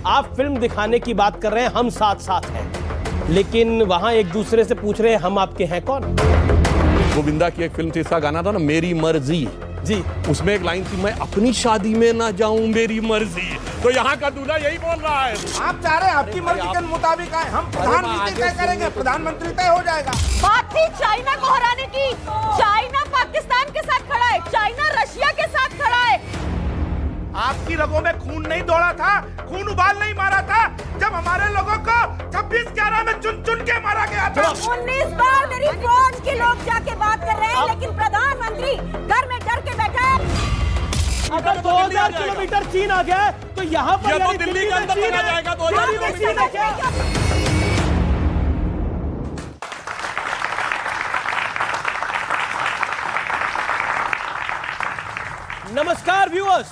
आप फिल्म दिखाने की बात कर रहे हैं, हम साथ साथ हैं, लेकिन वहां एक दूसरे से पूछ रहे हैं हम आपके हैं कौन। गोविंदा की एक फिल्म थी, इसका गाना था ना मेरी मर्जी जी, उसमें एक लाइन थी, मैं अपनी शादी में ना जाऊं मेरी मर्जी। तो यहाँ का दूल्हा यही बोल रहा है। आप चाह रहे हैं आपकी मर्जी के मुताबिक आए, हम प्रधानमंत्री तय करेंगे, प्रधानमंत्री तय हो जाएगा। बात थी चाइना को हराने की। चाइना पाकिस्तान के साथ खड़ा है, चाइना रशिया के साथ खड़ा है। आपकी रगों में खून नहीं दौड़ा था, खून उबाल नहीं मारा था जब हमारे लोगों को 26/11 में चुन चुन के मारा गया था। 19 बार मेरी फौज के लोग जाके बात कर रहे हैं, लेकिन प्रधानमंत्री घर में डर के बैठा है। अगर 2000 किलोमीटर चीन आ गया तो यहाँ पर तो दिल्ली के अंदर चला जाएगा 2000 किलोमीटर। नमस्कार व्यूअर्स,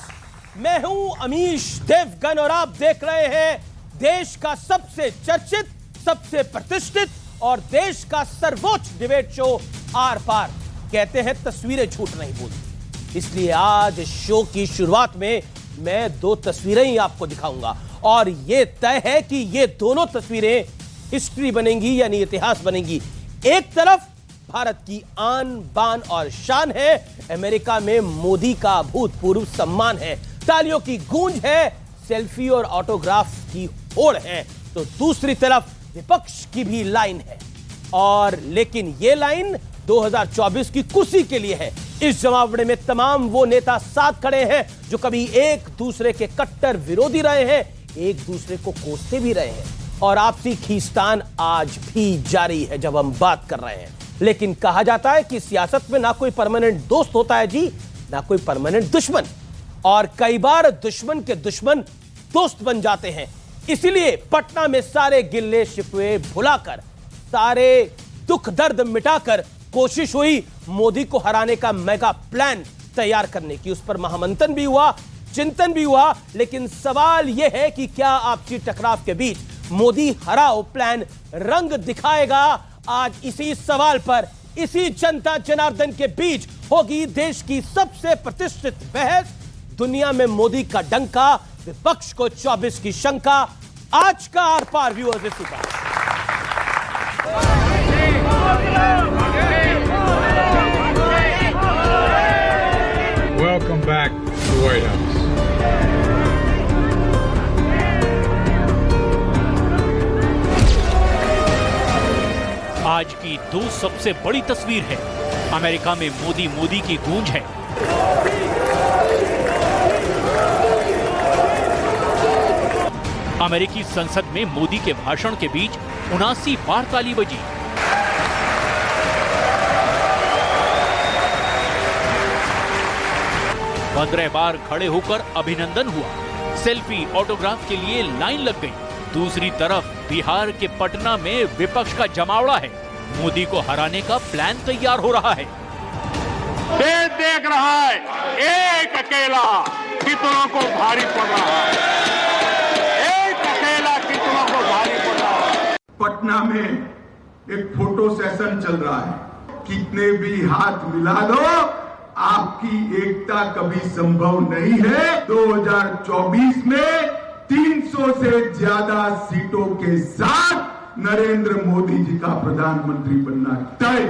मैं हूं अमीश देवगन और आप देख रहे हैं देश का सबसे चर्चित, सबसे प्रतिष्ठित और देश का सर्वोच्च डिबेट शो आर पार। कहते हैं तस्वीरें झूठ नहीं बोलती, इसलिए आज शो की शुरुआत में मैं 2 तस्वीरें ही आपको दिखाऊंगा और यह तय है कि ये दोनों तस्वीरें हिस्ट्री बनेंगी यानी इतिहास बनेंगी। एक तरफ भारत की आन बान और शान है, अमेरिका में मोदी का भूतपूर्व सम्मान है, तालियों की गूंज है, सेल्फी और ऑटोग्राफ की होड़ है, तो दूसरी तरफ विपक्ष की भी लाइन है। और लेकिन यह लाइन 2024 की कुर्सी के लिए है। इस जमावड़े में तमाम वो नेता साथ खड़े हैं जो कभी एक दूसरे के कट्टर विरोधी रहे हैं, एक दूसरे को कोसते भी रहे हैं और आपसी खींचतान आज भी जारी है जब हम बात कर रहे हैं। लेकिन कहा जाता है कि सियासत में ना कोई परमानेंट दोस्त होता है जी, ना कोई परमानेंट दुश्मन, और कई बार दुश्मन के दुश्मन दोस्त बन जाते हैं। इसीलिए पटना में सारे गिल्ले शिकवे भुलाकर, सारे दुख दर्द मिटाकर कोशिश हुई मोदी को हराने का मेगा प्लान तैयार करने की। उस पर महामंथन भी हुआ, चिंतन भी हुआ, लेकिन सवाल यह है कि क्या आपसी टकराव के बीच मोदी हराओ प्लान रंग दिखाएगा? आज इसी सवाल पर, इसी जनता जनार्दन के बीच होगी देश की सबसे प्रतिष्ठित बहस। दुनिया में मोदी का डंका, विपक्ष को 24 की शंका। आज का आर पार व्यूअर्स इसी पर। Welcome back to White House. आज की 2 सबसे बड़ी तस्वीर है। अमेरिका में मोदी की गूंज है। अमेरिकी संसद में मोदी के भाषण के बीच 79 बार ताली बजी। पंद्रह बार खड़े होकर अभिनंदन हुआ। सेल्फी ऑटोग्राफ के लिए लाइन लग गई। दूसरी तरफ बिहार के पटना में विपक्ष का जमावड़ा है। मोदी को हराने का प्लान तैयार हो रहा है। देश देख रहा है, एक अकेला कितनों को भारी पड़ रहा है, एक अकेला कितनों को भारी पड़ रहा है। पटना में एक फोटो सेशन चल रहा है, कितने भी हाथ मिला दो आपकी एकता कभी संभव नहीं है। 2024 में 300 से ज्यादा सीटों के साथ नरेंद्र मोदी जी का प्रधानमंत्री बनना तय।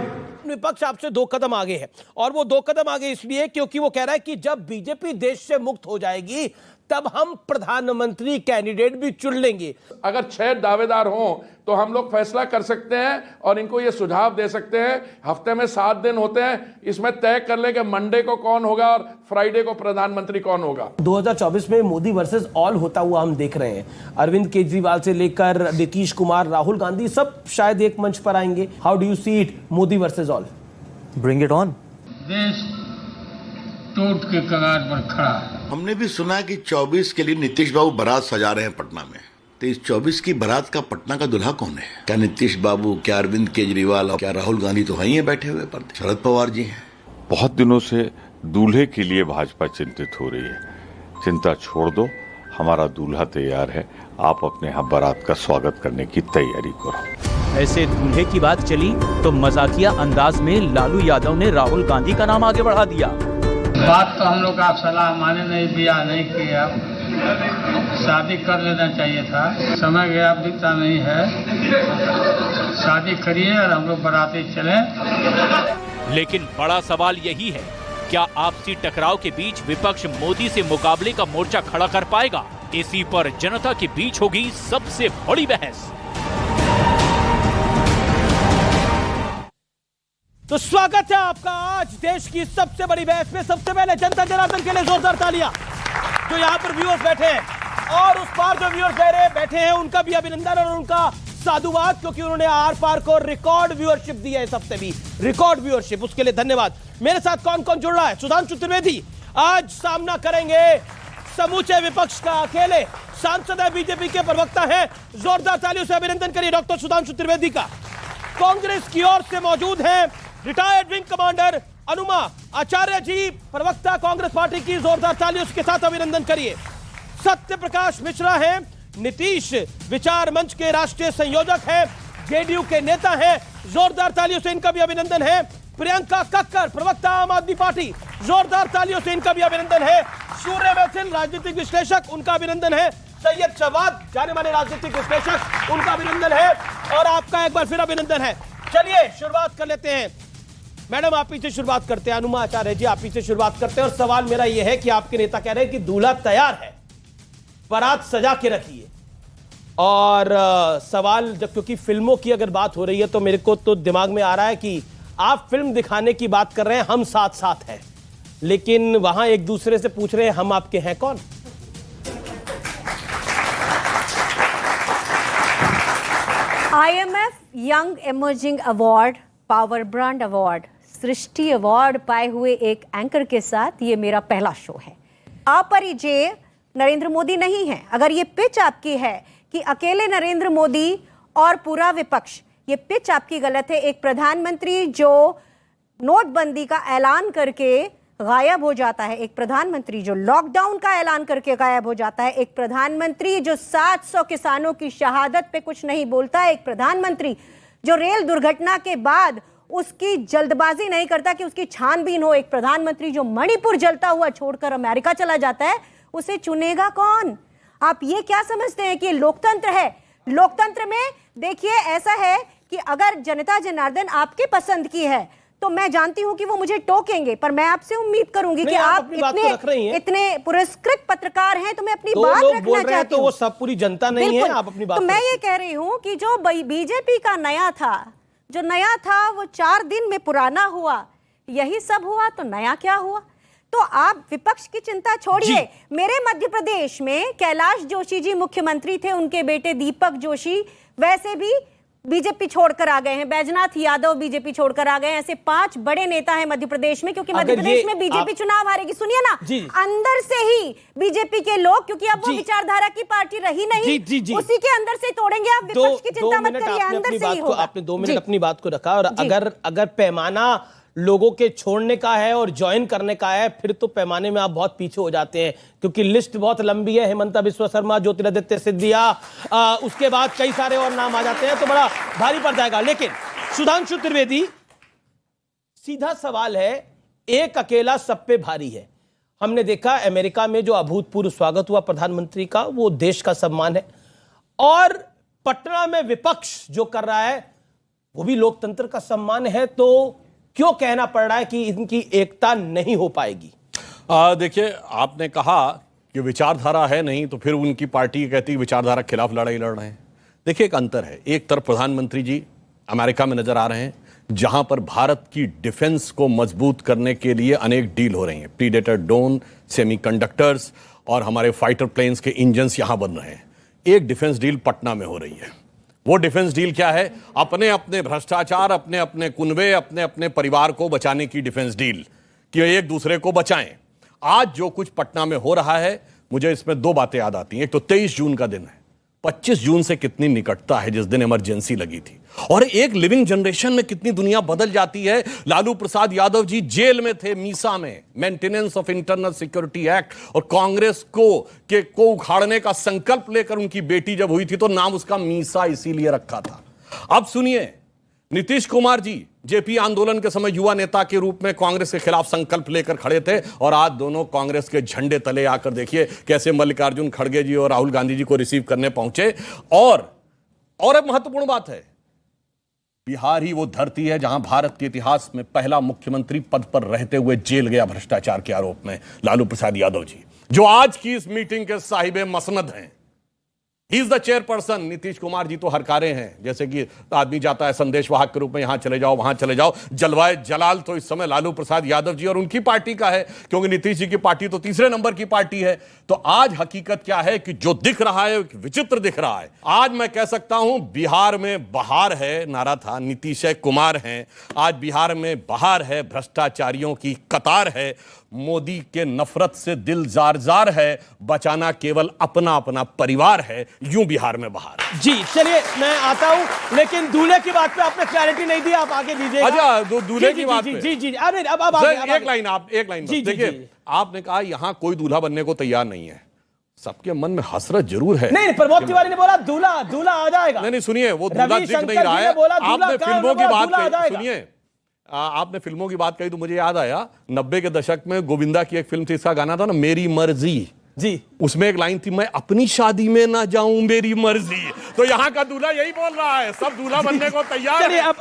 विपक्ष आपसे 2 कदम आगे है और वो 2 कदम आगे इसलिए क्योंकि वो कह रहा है कि जब बीजेपी देश से मुक्त हो जाएगी तब हम प्रधानमंत्री कैंडिडेट भी चुन लेंगे। अगर 6 दावेदार हों तो हम लोग फैसला कर सकते हैं और इनको ये सुझाव दे सकते हैं। हफ्ते में 7 दिन होते हैं, इसमें तय कर ले कि मंडे को कौन होगा और फ्राइडे को प्रधानमंत्री कौन होगा। 2024 में मोदी वर्सेस ऑल होता हुआ हम देख रहे हैं। अरविंद केजरीवाल से लेकर नीतीश कुमार, राहुल गांधी सब शायद एक मंच पर आएंगे। How do you see it, Modi versus all? Bring it on. देश टूट के कगार पर खड़ा है। हमने भी सुना कि 24 के लिए नीतीश बाबू बारात सजा रहे हैं पटना में। तो इस 24 की बारात का पटना का दूल्हा कौन है? क्या नीतीश बाबू, क्या अरविंद केजरीवाल, क्या राहुल गांधी तो वहीं बैठे हुए पर शरद पवार जी हैं। बहुत दिनों से दूल्हे के लिए भाजपा चिंतित हो रही है। चिंता छोड़ दो, हमारा दूल्हा तैयार है। आप अपने यहाँ बारात का स्वागत करने की तैयारी करो। ऐसे दूल्हे की बात चली तो मजाकिया अंदाज में लालू यादव ने राहुल गांधी का नाम आगे बढ़ा दिया। बात तो हम लोग आप सलाह माने नहीं, बिया नहीं किया, शादी कर लेना चाहिए था, समय गया बीता नहीं है। शादी करिए और हम लोग बाराती चलें। लेकिन बड़ा सवाल यही है, क्या आपसी टकराव के बीच विपक्ष मोदी से मुकाबले का मोर्चा खड़ा कर पाएगा? इसी पर जनता के बीच होगी सबसे बड़ी बहस। तो स्वागत है आपका आज देश की सबसे बड़ी बहस में। सबसे पहले जनता जनार्दन के लिए जोरदार तालियां। जो यहाँ पर व्यूअर्स बैठे हैं और उस पार जो व्यूअर्स बैठे हैं उनका भी अभिनंदन और उनका साधुवाद, क्योंकि उन्होंने आर पार को रिकॉर्ड व्यूअरशिप दी है। इस हफ्ते भी रिकॉर्ड व्यूअरशिप, उसके लिए धन्यवाद। मेरे साथ कौन कौन जुड़ रहा है? सुधांशु त्रिवेदी आज सामना करेंगे समूचे विपक्ष का। अकेले सांसद है, बीजेपी के प्रवक्ता है, जोरदार तालियों से अभिनंदन करिए डॉक्टर सुधांशु त्रिवेदी का। कांग्रेस की ओर से मौजूद है रिटायर्ड विंग कमांडर अनुमा आचार्य जी, प्रवक्ता कांग्रेस पार्टी की, जोरदार तालियों के साथ अभिनंदन करिए। सत्य प्रकाश मिश्रा है, नीतीश विचार मंच के राष्ट्रीय संयोजक है, जेडीयू के नेता है, जोरदार तालियों से इनका भी अभिनंदन है। प्रियंका कक्कर, प्रवक्ता आम आदमी पार्टी, जोरदार तालियों से इनका भी अभिनंदन है। सूर्य मैथिल, राजनीतिक विश्लेषक, उनका अभिनंदन है। सैयद शवाद, जाने माने राजनीतिक विश्लेषक, उनका अभिनंदन है। और आपका एक बार फिर अभिनंदन है। चलिए शुरुआत कर लेते हैं। मैडम आप ही से शुरुआत करते हैं। अनुमा आचार्य जी आप ही से शुरुआत करते हैं। और सवाल मेरा यह है कि आपके नेता कह रहे हैं कि दूल्हा तैयार है, बारात सजा के रखिए। और सवाल जब, क्योंकि फिल्मों की अगर बात हो रही है तो मेरे को तो दिमाग में आ रहा है कि आप फिल्म दिखाने की बात कर रहे हैं, हम साथ साथ हैं, लेकिन वहां एक दूसरे से पूछ रहे हैं हम आपके हैं कौन? IMF young emerging award, power brand award, Srishti award पाए हुए एक एंकर के साथ ये मेरा पहला शो है। आप परिचय नरेंद्र मोदी नहीं है। अगर ये पिच आपकी है कि अकेले नरेंद्र मोदी और पूरा विपक्ष, ये पिच आपकी गलत है। एक प्रधानमंत्री जो नोटबंदी का ऐलान करके गायब हो जाता है, एक प्रधानमंत्री जो लॉकडाउन का ऐलान करके गायब हो जाता है, एक प्रधानमंत्री जो 700 किसानों की शहादत पे कुछ नहीं बोलता है, एक प्रधानमंत्री जो रेल दुर्घटना के बाद उसकी जल्दबाजी नहीं करता कि उसकी छानबीन हो, एक प्रधानमंत्री जो मणिपुर जलता हुआ छोड़कर अमेरिका चला जाता है, उसे चुनेगा कौन? आप ये क्या समझते हैं कि लोकतंत्र है? लोकतंत्र में देखिए ऐसा है कि अगर जनता जनार्दन आपके पसंद की है तो मैं जानती हूं कि वो मुझे टोकेंगे, पर मैं आपसे उम्मीद करूंगी कि आप इतने पुरस्कृत पत्रकार हैं तो मैं अपनी बात रखना चाहती हूं। तो वो सब पूरी जनता नहीं है, आप अपनी बात। तो मैं ये कह रही हूं कि जो बीजेपी का नया था वो 4 दिन में पुराना हुआ। यही सब हुआ तो नया क्या हुआ? तो आप विपक्ष की चिंता छोड़िए। मेरे मध्य प्रदेश में कैलाश जोशी जी मुख्यमंत्री थे, उनके बेटे दीपक जोशी वैसे भी बीजेपी छोड़कर आ गए हैं, बैजनाथ यादव बीजेपी छोड़कर आ गए हैं। ऐसे 5 बड़े नेता हैं मध्य प्रदेश में, क्योंकि मध्य प्रदेश में बीजेपी चुनाव हारेगी। सुनिए ना, अंदर से ही बीजेपी के लोग, क्योंकि अब वो विचारधारा की पार्टी रही नहीं, उसी के अंदर से तोड़ेंगे। आप विपक्ष की चिंता मत करिए, अंदर से ही होगा। आपने 2 मिनट अपनी बात को रखा। और अगर पैमाना लोगों के छोड़ने का है और ज्वाइन करने का है, फिर तो पैमाने में आप बहुत पीछे हो जाते हैं, क्योंकि लिस्ट बहुत लंबी है। हेमंता बिस्वा शर्मा, ज्योतिरादित्य सिंधिया, उसके बाद कई सारे और नाम आ जाते हैं, तो बड़ा भारी पड़ जाएगा। लेकिन सुधांशु त्रिवेदी, सीधा सवाल है, एक अकेला सब पे भारी है। हमने देखा अमेरिका में जो अभूतपूर्व स्वागत हुआ प्रधानमंत्री का, वो देश का सम्मान है। और पटना में विपक्ष जो कर रहा है वो भी लोकतंत्र का सम्मान है। तो क्यों कहना पड़ रहा है कि इनकी एकता नहीं हो पाएगी? देखिए, आपने कहा कि विचारधारा है नहीं, तो फिर उनकी पार्टी कहती है विचारधारा के खिलाफ लड़ाई लड़ रहे हैं। देखिए, एक अंतर है। एक तरफ प्रधानमंत्री जी अमेरिका में नजर आ रहे हैं, जहां पर भारत की डिफेंस को मजबूत करने के लिए अनेक डील हो रही हैं। प्रीडेटर ड्रोन, सेमीकंडक्टर्स और हमारे फाइटर प्लेन्स के इंजन्स यहां बन रहे हैं। एक डिफेंस डील पटना में हो रही है। वो डिफेंस डील क्या है? अपने अपने भ्रष्टाचार, अपने अपने कुनबे, अपने अपने परिवार को बचाने की डिफेंस डील, कि एक दूसरे को बचाएं। आज जो कुछ पटना में हो रहा है, मुझे इसमें 2 बातें याद आती हैं। एक तो 23 जून का दिन है, 25 जून से कितनी निकटता है, जिस दिन इमरजेंसी लगी थी। और एक लिविंग जनरेशन में कितनी दुनिया बदल जाती है। लालू प्रसाद यादव जी जेल में थे मीसा में, maintenance of internal security act, और कांग्रेस को उखाड़ने का संकल्प लेकर उनकी बेटी जब हुई थी तो नाम उसका मीसा इसीलिए रखा था। अब सुनिए, नीतीश कुमार जी जेपी आंदोलन के समय युवा नेता के रूप में कांग्रेस के खिलाफ संकल्प लेकर खड़े थे और आज दोनों कांग्रेस के झंडे तले आकर देखिए कैसे मल्लिकार्जुन खड़गे जी और राहुल गांधी जी को रिसीव करने पहुंचे। और एक महत्वपूर्ण बात है, बिहार ही वो धरती है जहां भारत के इतिहास में पहला मुख्यमंत्री पद पर रहते हुए जेल गया भ्रष्टाचार के आरोप में, लालू प्रसाद यादव जी, जो आज की इस मीटिंग के साहिबे मसनद हैं। He is the chairperson. Nitish Kumar ji तो हरकारे हैं, जैसे कि आदमी जाता है संदेश वाहक के रूप में, यहां चले जाओ वहां चले जाओ। जलवाए जलाल तो इस समय लालू प्रसाद यादव जी और उनकी पार्टी का है, क्योंकि नीतीश जी की पार्टी तो तीसरे नंबर की पार्टी है। तो आज हकीकत क्या है कि जो दिख रहा है विचित्र दिख रहा है। आज मैं कह सकता हूं बिहार में बहार है, नारा था, नीतीश कुमार हैं। आज बिहार में बहार है, भ्रष्टाचारियों की कतार है, मोदी के नफरत से दिल जार जार है, बचाना केवल अपना अपना परिवार है, यूं बिहार में बहार। जी चलिए मैं आता हूं, लेकिन दूल्हे की बात पे आपने क्लैरिटी नहीं दी, आप आगे दीजिएगा। अच्छा दूल्हे की बात पे जी जी अरे अब एक लाइन देखिए, आपने कहा यहां कोई दूल्हा बनने को तैयार नहीं है, सबके मन में हसरत जरूर है। नहीं, प्रमोद तिवारी ने बोला दूल्हा आ जाएगा। नहीं सुनिए, वो दूल्हा दिख नहीं रहा है। आपने फिल्मों की बात कही, सुनिए आपने फिल्मों की बात कही तो मुझे याद आया 90 के दशक में गोविंदा की एक फिल्म थी, इसका गाना था ना मेरी मर्जी जी, उसमें एक लाइन थी, मैं अपनी शादी में ना जाऊं मेरी मर्जी। तो यहाँ का दूल्हा यही बोल रहा है, सब दूल्हा बनने को तैयार है, अब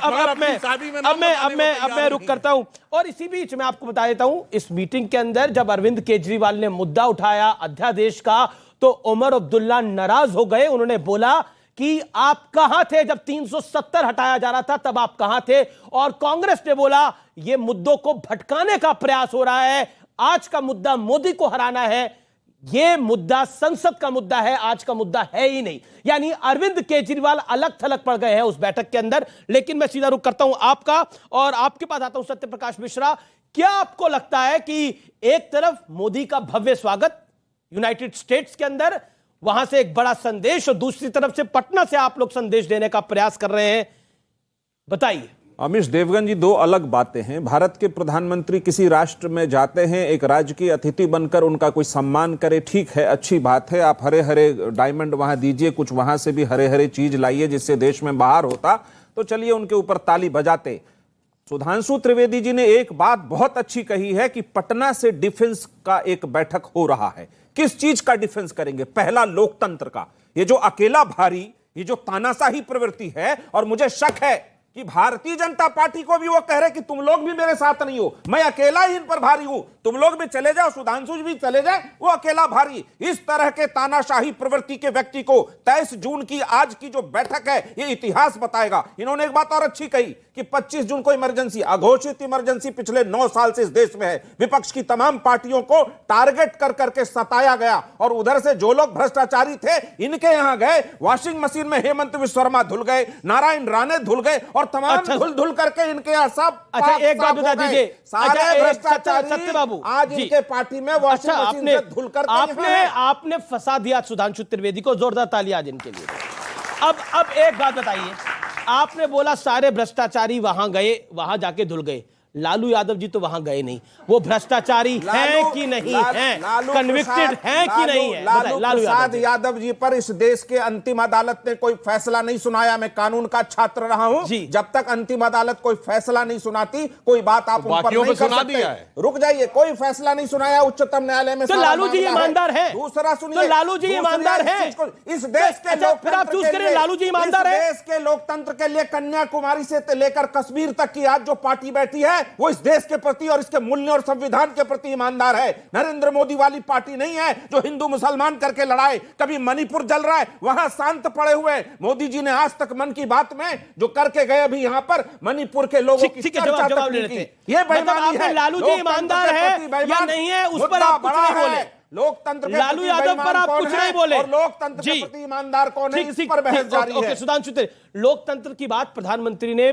मैं रुक करता हूं। और इसी बीच मैं आपको बता देता हूं, इस मीटिंग के अंदर जब अरविंद केजरीवाल ने मुद्दा उठाया अध्यादेश का, तो उमर अब्दुल्ला नाराज हो गए। उन्होंने बोला कि आप कहां थे जब 370 हटाया जा रहा था, तब आप कहां थे? और कांग्रेस ने बोला यह मुद्दों को भटकाने का प्रयास हो रहा है, आज का मुद्दा मोदी को हराना है, यह मुद्दा संसद का मुद्दा है, आज का मुद्दा है ही नहीं। यानी अरविंद केजरीवाल अलग थलग पड़ गए हैं उस बैठक के अंदर। लेकिन मैं सीधा रुख करता हूं आपका और आपके पास आता हूं सत्य प्रकाश मिश्रा। क्या आपको लगता है कि एक तरफ मोदी का भव्य स्वागत यूनाइटेड स्टेट्स के अंदर, वहां से एक बड़ा संदेश, और दूसरी तरफ से पटना से आप लोग संदेश देने का प्रयास कर रहे हैं, बताइए। अमीश देवगन जी, दो अलग बातें हैं। भारत के प्रधानमंत्री किसी राष्ट्र में जाते हैं, एक राज्य की अतिथि बनकर उनका कोई सम्मान करे, ठीक है, अच्छी बात है। आप हरे हरे डायमंड वहां दीजिए, कुछ वहां से भी हरे हरे चीज लाइए जिससे देश में बाहर होता, तो चलिए उनके ऊपर ताली बजाते। सुधांशु त्रिवेदी जी ने एक बात बहुत अच्छी कही है कि पटना से डिफेंस का एक बैठक हो रहा है। किस चीज का डिफेंस करेंगे? पहला लोकतंत्र का। ये जो अकेला भारी, ये जो तानाशाही प्रवृत्ति है, और मुझे शक है कि भारतीय जनता पार्टी को भी वो कह रहे कि तुम लोग भी मेरे साथ नहीं हो, मैं अकेला ही इन पर भारी हूं, तुम लोग भी चले जाओ, सुधांशु जी भी चले जाए, वो अकेला भारी। इस तरह के तानाशाही प्रवृत्ति के व्यक्ति को 23 जून की आज की जो बैठक है ये इतिहास बताएगा। इन्होंने एक बात और अच्छी कही कि 25 जून को इमरजेंसी, अघोषित इमरजेंसी पिछले 9 साल से इस देश में है। विपक्ष की तमाम पार्टियों को टारगेट कर करके सताया गया, और उधर से जो लोग भ्रष्टाचारी थे इनके यहां गए, वॉशिंग मशीन में हेमंत विश्व शर्मा धुल गए, नारायण राणे धुल गए, और तमाम धुल धुल करके इनके यहां सब। अच्छा एक बात बता दीजिए, सारे भ्रष्टाचारी सत्य बाबू आज इनके पार्टी में वॉशिंग मशीन से धुल करके आपने फंसा दिया सुधांशु त्रिवेदी को, जोरदार तालियां आज इनके लिए। अब एक बात बताइए, आपने बोला सारे भ्रष्टाचारी वहां गए, वहां जाके धुल गए, लालू यादव जी तो वहां गए नहीं, वो भ्रष्टाचारी हैं कि नहीं हैं, कन्विक्टेड हैं कि नहीं है? लालू प्रसाद यादव जी पर इस देश के अंतिम अदालत ने कोई फैसला नहीं सुनाया। मैं कानून का छात्र रहा हूं, जब तक अंतिम अदालत कोई फैसला नहीं सुनाती कोई बात आप उन पर नहीं कर सकते। रुक जाइए, कोई फैसला नहीं सुनाया उच्चतम न्यायालय में। तो लालू जी ईमानदार है। दूसरा सुनिए, तो लालू जी ईमानदार है इस देश के लालू जी ईमानदार है। देश के लोकतंत्र के लिए कन्याकुमारी से लेकर कश्मीर तक की आज जो पार्टी बैठी है वो इस देश के प्रति और इसके मूल्य और संविधान के प्रति ईमानदार है। नरेंद्र मोदी वाली पार्टी नहीं है जो हिंदू मुसलमान करके लड़ाए। कभी मणिपुर जल रहा है, वहां शांत पड़े हुए मोदी जी ने आज तक मन की बात में जो करके गए, अभी यहां पर मणिपुर के लोगों की चर्चा तक नहीं की। ये बेईमानी है। लालू जी ईमानदार है या नहीं है, उस पर आप कुछ नहीं बोले। लोकतंत्र के लालू यादव पर आप कुछ नहीं बोले, और लोकतंत्र के प्रति ईमानदार कौन है, इस पर बहस जारी है। सुधांशु, लोकतंत्र की बात प्रधानमंत्री ने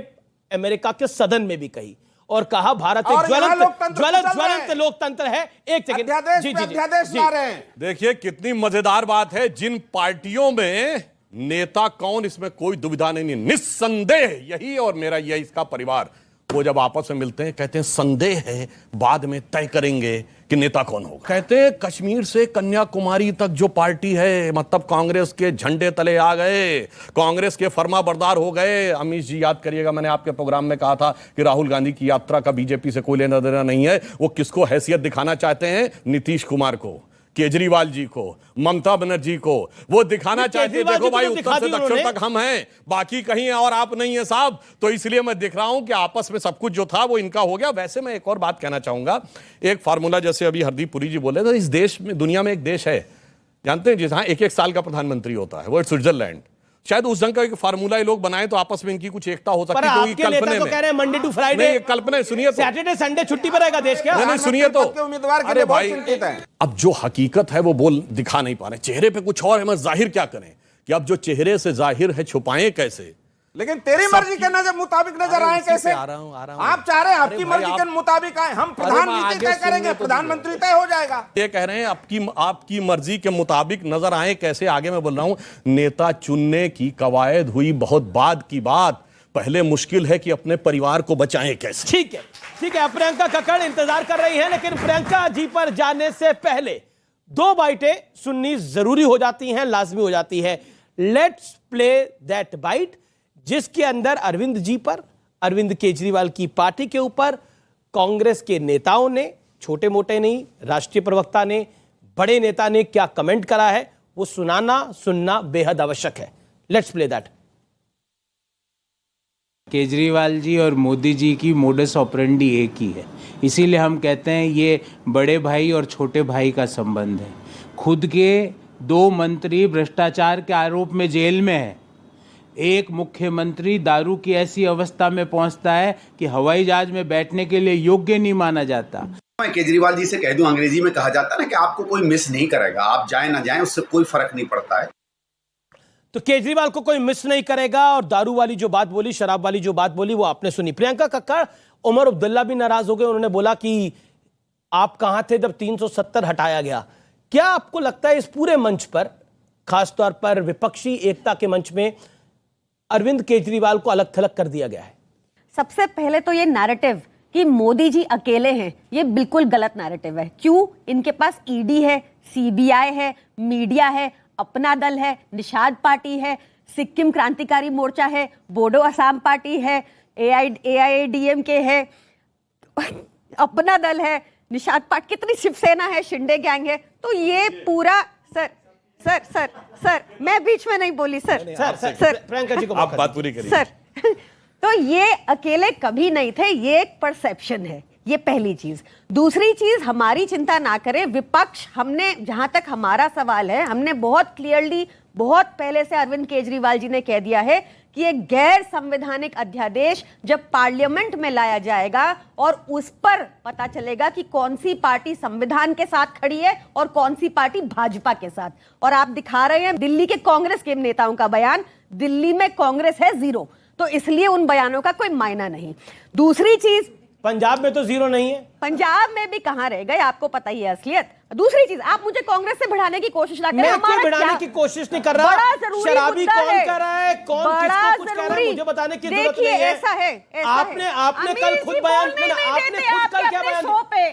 अमेरिका के सदन में भी कही और कहा भारत एक ज्वलंत लोकतंत्र है। एक सेकंड, अध्यादेश ला रहे हैं। देखिए कितनी मजेदार बात है, जिन पार्टियों में नेता कौन इसमें कोई दुविधा नहीं, निस्संदेह यही और मेरा यही इसका परिवार, वो जब आपस में मिलते हैं कहते हैं संदेह है, बाद में तय करेंगे कि नेता कौन होगा। कहते हैं कश्मीर से कन्याकुमारी तक जो पार्टी है, मतलब कांग्रेस के झंडे तले आ गए, कांग्रेस के फर्माबरदार हो गए। अमीश जी याद करिएगा, मैंने आपके प्रोग्राम में कहा था कि राहुल गांधी की यात्रा का बीजेपी से कोई लेना देना नहीं है। वो किसको हैसियत दिखाना चाहते हैं? नीतीश कुमार को, केजरीवाल जी को, ममता बनर्जी को। वो दिखाना चाहते हैं देखो भाई उत्तर से दक्षिण तक हम हैं, बाकी कहीं और आप नहीं है साहब। तो इसलिए मैं दिख रहा हूं कि आपस में सब कुछ जो था वो इनका हो गया। वैसे मैं एक और बात कहना चाहूंगा, एक फार्मूला जैसे अभी हरदीप पुरी जी बोले, तो इस देश में, दुनिया में एक देश है जानते हैं जहां 1-1 साल का प्रधानमंत्री होता है, वो स्विट्जरलैंड। शायद उस ढंग का एक फार्मूला ये लोग बनाए तो आपस में इनकी कुछ एकता हो सकती है। आपके नेता तो कह रहे हैं मंडे टू फ्राइडे, कल्पना सुनिए, सैटरडे संडे छुट्टी पर रहेगा देश क्या? नहीं सुनिए तो, उम्मीदवार के अरे लिए बहुत भाई चिंतित है। अब जो हकीकत है वो बोल दिखा नहीं पा रहे, चेहरे पे कुछ और है, मैं जाहिर क्या करें कि अब जो चेहरे से जाहिर है छुपाएं कैसे? लेकिन तेरी मर्जी के मुताबिक नजर आए कैसे? आ रहा हूं। आप चाह रहे हैं आपकी मर्जी के मुताबिक आए, हम प्रधानमंत्री तय करेंगे, प्रधानमंत्री तय हो जाएगा। ये कह रहे हैं आपकी मर्जी के मुताबिक नजर आए कैसे? आगे मैं बोल रहा हूं, नेता चुनने की कवायद हुई बहुत बाद की बात, पहले मुश्किल है कि अपने परिवार को बचाएं कैसे। ठीक है। प्रियंका कक्कड़ इंतजार कर रही हैं, लेकिन प्रियंका जी पर जाने से पहले 2 बाइटें सुननी जरूरी हो जाती हैं, लाजमी हो जाती है। लेट्स प्ले दैट बाइट, जिसके अंदर अरविंद जी पर, अरविंद केजरीवाल की पार्टी के ऊपर कांग्रेस के नेताओं ने, छोटे मोटे नहीं, राष्ट्रीय प्रवक्ता ने, बड़े नेता ने क्या कमेंट करा है, वो सुनना बेहद आवश्यक है। Let's play that. Kejriwal ji और मोदी जी की मोडस ऑपरेंडी एक ही है, इसीलिए हम कहते हैं ये बड़े भाई और छोटे भाई का संबंध है। खुद के 2 मंत्री भ्रष्टाचार के आरोप में जेल में है, एक मुख्यमंत्री दारू की ऐसी अवस्था में पहुंचता है कि हवाई जहाज में बैठने के लिए योग्य नहीं माना जाता। मैं केजरीवाल जी से कह दूं, अंग्रेजी में कहा जाता है ना कि आपको कोई मिस नहीं करेगा, आप जाए ना जाए उससे कोई फर्क नहीं पड़ता है। तो केजरीवाल को कोई मिस नहीं करेगा, और दारू वाली जो बात बोली, शराब वाली जो बात बोली, वो आपने सुनी। प्रियंका कक्कड़, उमर अब्दुल्ला भी नाराज हो गए, उन्होंने बोला कि आप कहां थे जब 370 हटाया गया। क्या आपको लगता है इस पूरे मंच पर, खासतौर पर विपक्षी एकता के मंच में, अरविंद केजरीवाल को अलग थलग कर दिया गया है? सबसे पहले तो ये नैरेटिव कि मोदी जी अकेले हैं, ये बिल्कुल गलत नैरेटिव है। क्यों? इनके पास ईडी है, सीबीआई है, मीडिया है, अपना दल है, निषाद पार्टी है, सिक्किम क्रांतिकारी मोर्चा है, बोडो असम पार्टी है, AIADMK है, अपना दल है, निषाद पार्टी, कितनी शिवसेना है, शिंदे गैंग है। तो ये पूरा सर मैं बीच में नहीं बोली सर प्रियंका जी को आप बात पूरी करिए सर। तो ये अकेले कभी नहीं थे, ये एक परसेप्शन है, ये पहली चीज। दूसरी चीज, हमारी चिंता ना करें विपक्ष, हमने, जहां तक हमारा सवाल है, हमने बहुत क्लियरली, बहुत पहले से अरविंद केजरीवाल जी ने कह दिया है कि एक गैर संवैधानिक अध्यादेश जब पार्लियामेंट में लाया जाएगा और उस पर पता चलेगा कि कौन सी पार्टी संविधान के साथ खड़ी है और कौन सी पार्टी भाजपा के साथ। और आप दिखा रहे हैं दिल्ली के कांग्रेस के नेताओं का बयान, दिल्ली में कांग्रेस है 0, तो इसलिए उन बयानों का कोई मायना नहीं। दूसरी चीज, पंजाब में तो 0 नहीं है, पंजाब में भी कहां रह गए, आपको पता ही है असलियत। दूसरी चीज, आप मुझे कांग्रेस से बढ़ाने की कोशिश ना करें। मैं क्यों बढ़ाने की कोशिश नहीं कर रहा? बड़ा जरूरी शराबी मुद्दा कौन है, कर रहा है, कौन किसको कुछ कह रहा है, मुझे बताने की जरूरत नहीं है। ऐसा है, आपने कल खुद बयान, आपने खुद कल क्या बयान?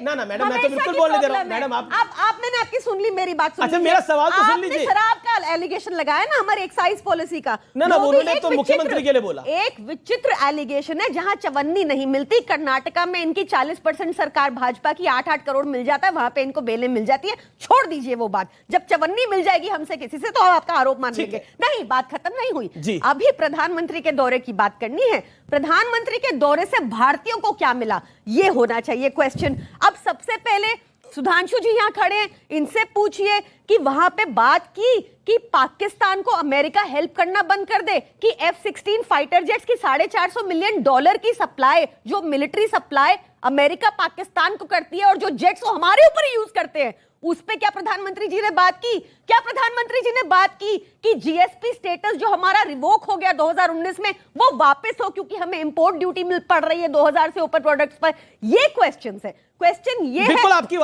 ना मैडम, मैं तो बिल्कुल बोलने दे रहा हूं। मैडम आपने आपकी सुन ली, मेरी बात सुन लीजिए। अच्छा, मेरा सवाल तो सुन लीजिए। शराब का एलिगेशन लगाया ना हमारे एक्साइज पॉलिसी का। ना उन्होंने तो मुख्यमंत्री के लिए बोला। एक विचित्र एलिगेशन है, जहां चवन्नी नहीं मिलती, कर्नाटका में इनकी 40% सरकार भाजपा की, 8-8 करोड़ मिल जाता है, वहां पे इनको बेलें मिल जाती है। छोड़ दीजिए वो बात, जब चवन्नी मिल जाएगी हमसे किसी से तो आपका आरोप मान लेंगे। नहीं, बात खत्म नहीं हुई। अभी प्रधानमंत्री के दौरे की बात करनी है। प्रधानमंत्री के दौरे से भारतीयों को क्या मिला, ये होना चाहिए क्वेश्चन। अब सबसे पहले सुधांशु जी यहाँ खड़े हैं, इनसे पूछिए कि वहां पे बात की कि पाकिस्तान को अमेरिका हेल्प करना बंद कर दे, कि F-16 फाइटर जेट्स की $450 मिलियन की सप्लाई, जो मिलिट्री सप्लाई अमेरिका पाकिस्तान को करती है और जो जेट्स वो हमारे ऊपर ही यूज करते हैं, उस पे क्या प्रधानमंत्री जी ने बात की? क्या प्रधानमंत्री जी ने बात की कि जीएसपी स्टेटस जो हमारा रिवोक हो गया 2019 में, वो वापस हो, क्योंकि हमें इंपोर्ट ड्यूटी मिल पड़ रही है 2000 से ऊपर प्रोडक्ट्स पर? ये क्वेश्चंस है। क्वेश्चन ये बिल्कुल है, आपकी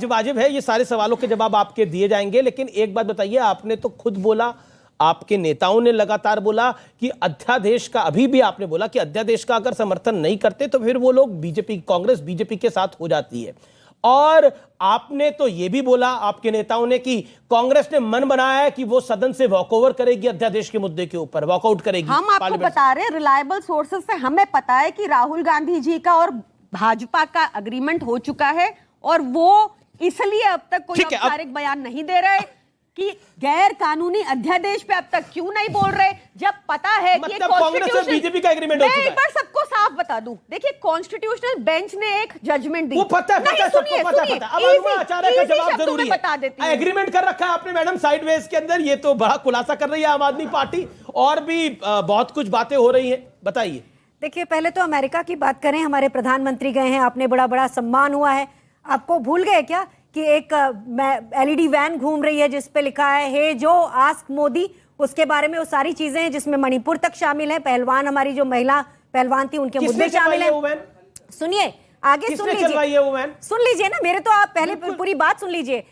वाजिब है, ये सारे सवालों के जवाब आपके दिए जाएंगे। लेकिन एक बात बताइए, आपने तो खुद बोला आपके नेताओं ने लगातार बोला कि अध्यादेश का, अभी भी आपने बोला कि अध्यादेश का अगर समर्थन नहीं करते तो फिर वो लोग बीजेपी, कांग्रेस बीजेपी के साथ हो जाती है। और आपने तो यह भी बोला, आपके नेताओं ने, कि कांग्रेस ने मन बनाया है कि वो सदन से वॉकओवर करेगी, अध्यादेश के मुद्दे के ऊपर वॉकआउट करेगी। हम आपको बता रहे हैं, रिलायबल सोर्सेस से हमें पता है कि राहुल गांधी जी का और भाजपा का एग्रीमेंट हो चुका है और वो इसलिए अब तक कोई औपचारिक बयान नहीं दे रहे कि गैर कानूनी अध्यादेश पे अब तक क्यों नहीं बोल रहे, जब पता है कि कांग्रेस और बीजेपी का एग्रीमेंट हो चुका है। एक बार सबको साफ बता दूं, देखिए कॉन्स्टिट्यूशनल बेंच ने एक जजमेंट दी। वो पता है, सबको पता है। अब अनुमा आचार्य का जवाब जरूरी है। बता देती हूं। एग्रीमेंट कर रखा है आपने मैडम साइडवेज के अंदर, ये तो बड़ा खुलासा कर रही है आम आदमी पार्टी, और भी बहुत कुछ बातें हो रही है, बताइए। देखिए, पहले तो अमेरिका की बात करें, हमारे प्रधानमंत्री गए हैं, आपने बड़ा बड़ा सम्मान हुआ है। आपको भूल गए क्या कि एक एलईडी वैन घूम रही है जिस पे लिखा है हे जो आस्क मोदी, उसके बारे में वो सारी चीजें हैं जिसमें मणिपुर तक शामिल है, पहलवान, हमारी जो महिला पहलवान थी उनके मुद्दे शामिल हैं। सुनिए, आगे सुन लीजिए, सुन लीजिए ना, मेरे तो आप पहले पूरी बात सुन लीजिए।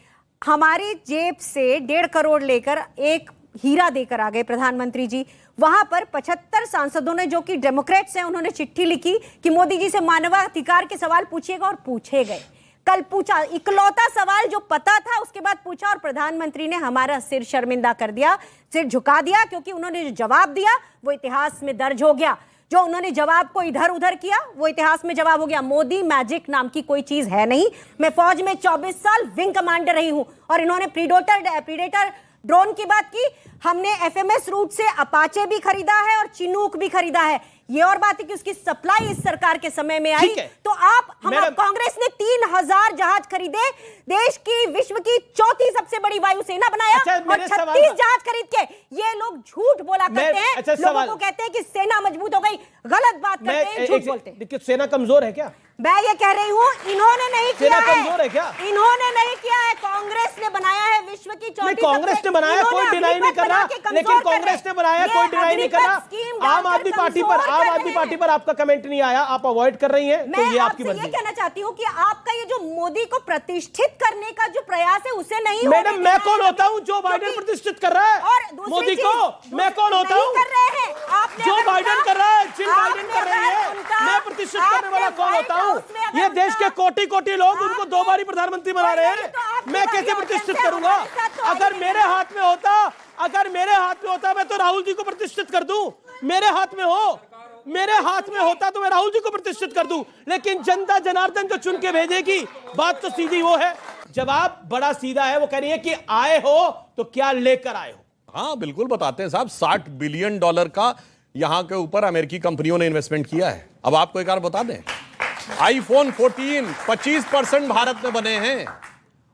हमारी जेब से 1.5 करोड़ लेकर एक हीरा देकर आ गए प्रधानमंत्री जी। वहां पर 75 सांसदों ने, जो कि डेमोक्रेट्स हैं, उन्होंने चिट्ठी लिखी कि मोदी जी से मानवाधिकार के सवाल पूछिएगा, और पूछे गए। कल पूछा, इकलौता सवाल जो पता था उसके बाद पूछा, और प्रधानमंत्री ने हमारा सिर शर्मिंदा कर दिया, सिर झुका दिया, क्योंकि उन्होंने जो जवाब दिया वो इतिहास में दर्ज हो गया। जो उन्होंने जवाब को इधर उधर किया वो इतिहास में जवाब हो गया। मोदी मैजिक नाम की कोई चीज है नहीं। मैं फौज में 24 साल विंग कमांडर रही हूं, और इन्होंने प्रीडेटर ड्रोन की बात की। हमने एफएमएस रूट से अपाचे भी खरीदा है और चिनूक भी खरीदा है। ये और बात है कि उसकी सप्लाई इस सरकार के समय में आई। तो कांग्रेस ने 3000 जहाज खरीदे, देश की, विश्व की 4थी सबसे बड़ी वायुसेना बनाया, और 36 जहाज खरीद के ये लोग झूठ बोला करते हैं। लोगों को कहते हैं कि सेना मजबूत हो गई, गलत बात करते हैं, झूठ बोलते हैं। सेना कमजोर है क्या? मैं ये कह रही हूँ, इन्होंने नहीं किया है। कमजोर है क्या? इन्होंने नहीं किया है, कांग्रेस ने बनाया है विश्व की 4थी। कांग्रेस ने बनाया, कोई डिनाई नहीं कर रहा, लेकिन कांग्रेस ने बनाया, कोई डिनाई नहीं कर रहा। आम आदमी पार्टी पर आपका कमेंट नहीं आया, आप अवॉइड कर रही हैं, तो ये आपकी मर्जी। मैं ये कहना चाहती हूँ कि आपका ये जो मोदी को प्रतिष्ठित करने का जो प्रयास है उसे नहीं। मैडम, मैं कौन होता हूँ जो बाइडेन प्रतिष्ठित कर रहा है? और मोदी को मैं कौन होता हूँ? जो बाइडेन कर रहा है, जिल बाइडेन कर रही है, मैं प्रतिष्ठित करने वाला कौन होता हूँ? ये देश के कोटि कोटि लोग उनको 2 बार प्रधानमंत्री बना रहे हैं, मैं कैसे प्रतिष्ठित करूंगा? अगर मेरे हाथ में होता मैं तो राहुल जी को प्रतिष्ठित कर दूं। मेरे हाथ में होता तो मैं राहुल जी को प्रतिष्ठित कर दूं, लेकिन जनता जनार्दन जो चुन के भेजेगी, बात तो सीधी वो है। जवाब बड़ा सीधा है, वो कह रही है कि आए हो तो क्या लेकर आए हो? हाँ, बिल्कुल बताते हैं साहब। $60 बिलियन का यहां के ऊपर अमेरिकी कंपनियों ने इन्वेस्टमेंट किया है। अब आपको एक बार बता दें, आईफोन 14 25% भारत में बने हैं,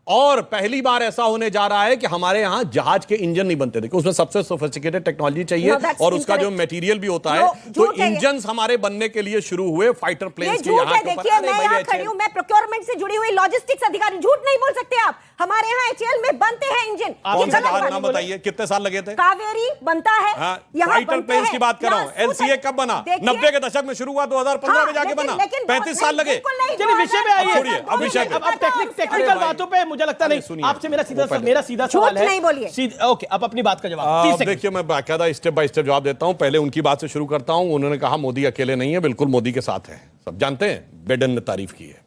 और पहली बार ऐसा होने जा रहा है कि हमारे यहां जहाज के इंजन नहीं बनते। देखो, उसमें सबसे सोफिस्टिकेटेड टेक्नोलॉजी चाहिए, और उसका जो मटेरियल भी होता है, तो इंजन्स हमारे बनने के लिए शुरू हुए फाइटर प्लेन्स के यहां के ऊपर। देखिए, मैं यहां खड़ी हूं, मैं प्रोक्योरमेंट से जुड़ी हुई लॉजिस्टिक्स अधिकारी, झूठ नहीं बोल सकते आप। हमारे यहाँ एचएएल में बनते हैं इंजन। कौन सा जहाज नाम बताइए, कितने साल लगे थे? कावेरी बनता है, फाइटर प्लेन्स की बात कर रहा हूं। एलसीए कब बना? 90 के दशक में शुरू हुआ, 2015 में जाके बना, 35 साल लगे। विषय में आइए, छोड़िए अब विषय पे। अब टेक्निकल बातों पे मुझे लगता नहीं। आपसे मेरा सीधा सवाल है, नहीं बोलिए। ओके, अब अपनी बात का जवाब। देखिए, मैं बाकायदा स्टेप बाय स्टेप जवाब देता हूं। पहले उनकी बात से शुरू करता हूं। उन्होंने कहा मोदी अकेले नहीं है, बिल्कुल मोदी के साथ है। सब जानते हैं, बिडेन ने तारीफ की है।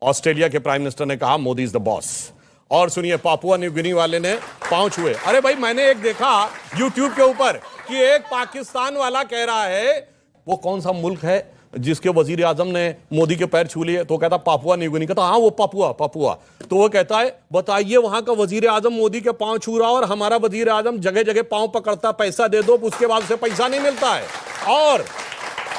ऑस्ट्रेलिया के प्राइम मिनिस्टर ने कहा मोदी इज द बॉस। और सुनिए, पापुआ न्यू गिनी वाले ने पांव छुए। अरे भाई, मैंने एक देखा यूट्यूब के ऊपर कि एक पाकिस्तान वाला कह रहा है, वो कौन सा मुल्क है जिसके वजीर आजम ने मोदी के पैर छू लिए, तो कहता पापुआ न्यू गिनी। कहता हाँ, वो पापुआ। तो वो कहता है, बताइए, वहां का वजीर आजम मोदी के पांव छू रहा, और हमारा वजीर आजम जगह जगह पांव पकड़ता, पैसा दे दो, उसके बाद उसे पैसा नहीं मिलता है। और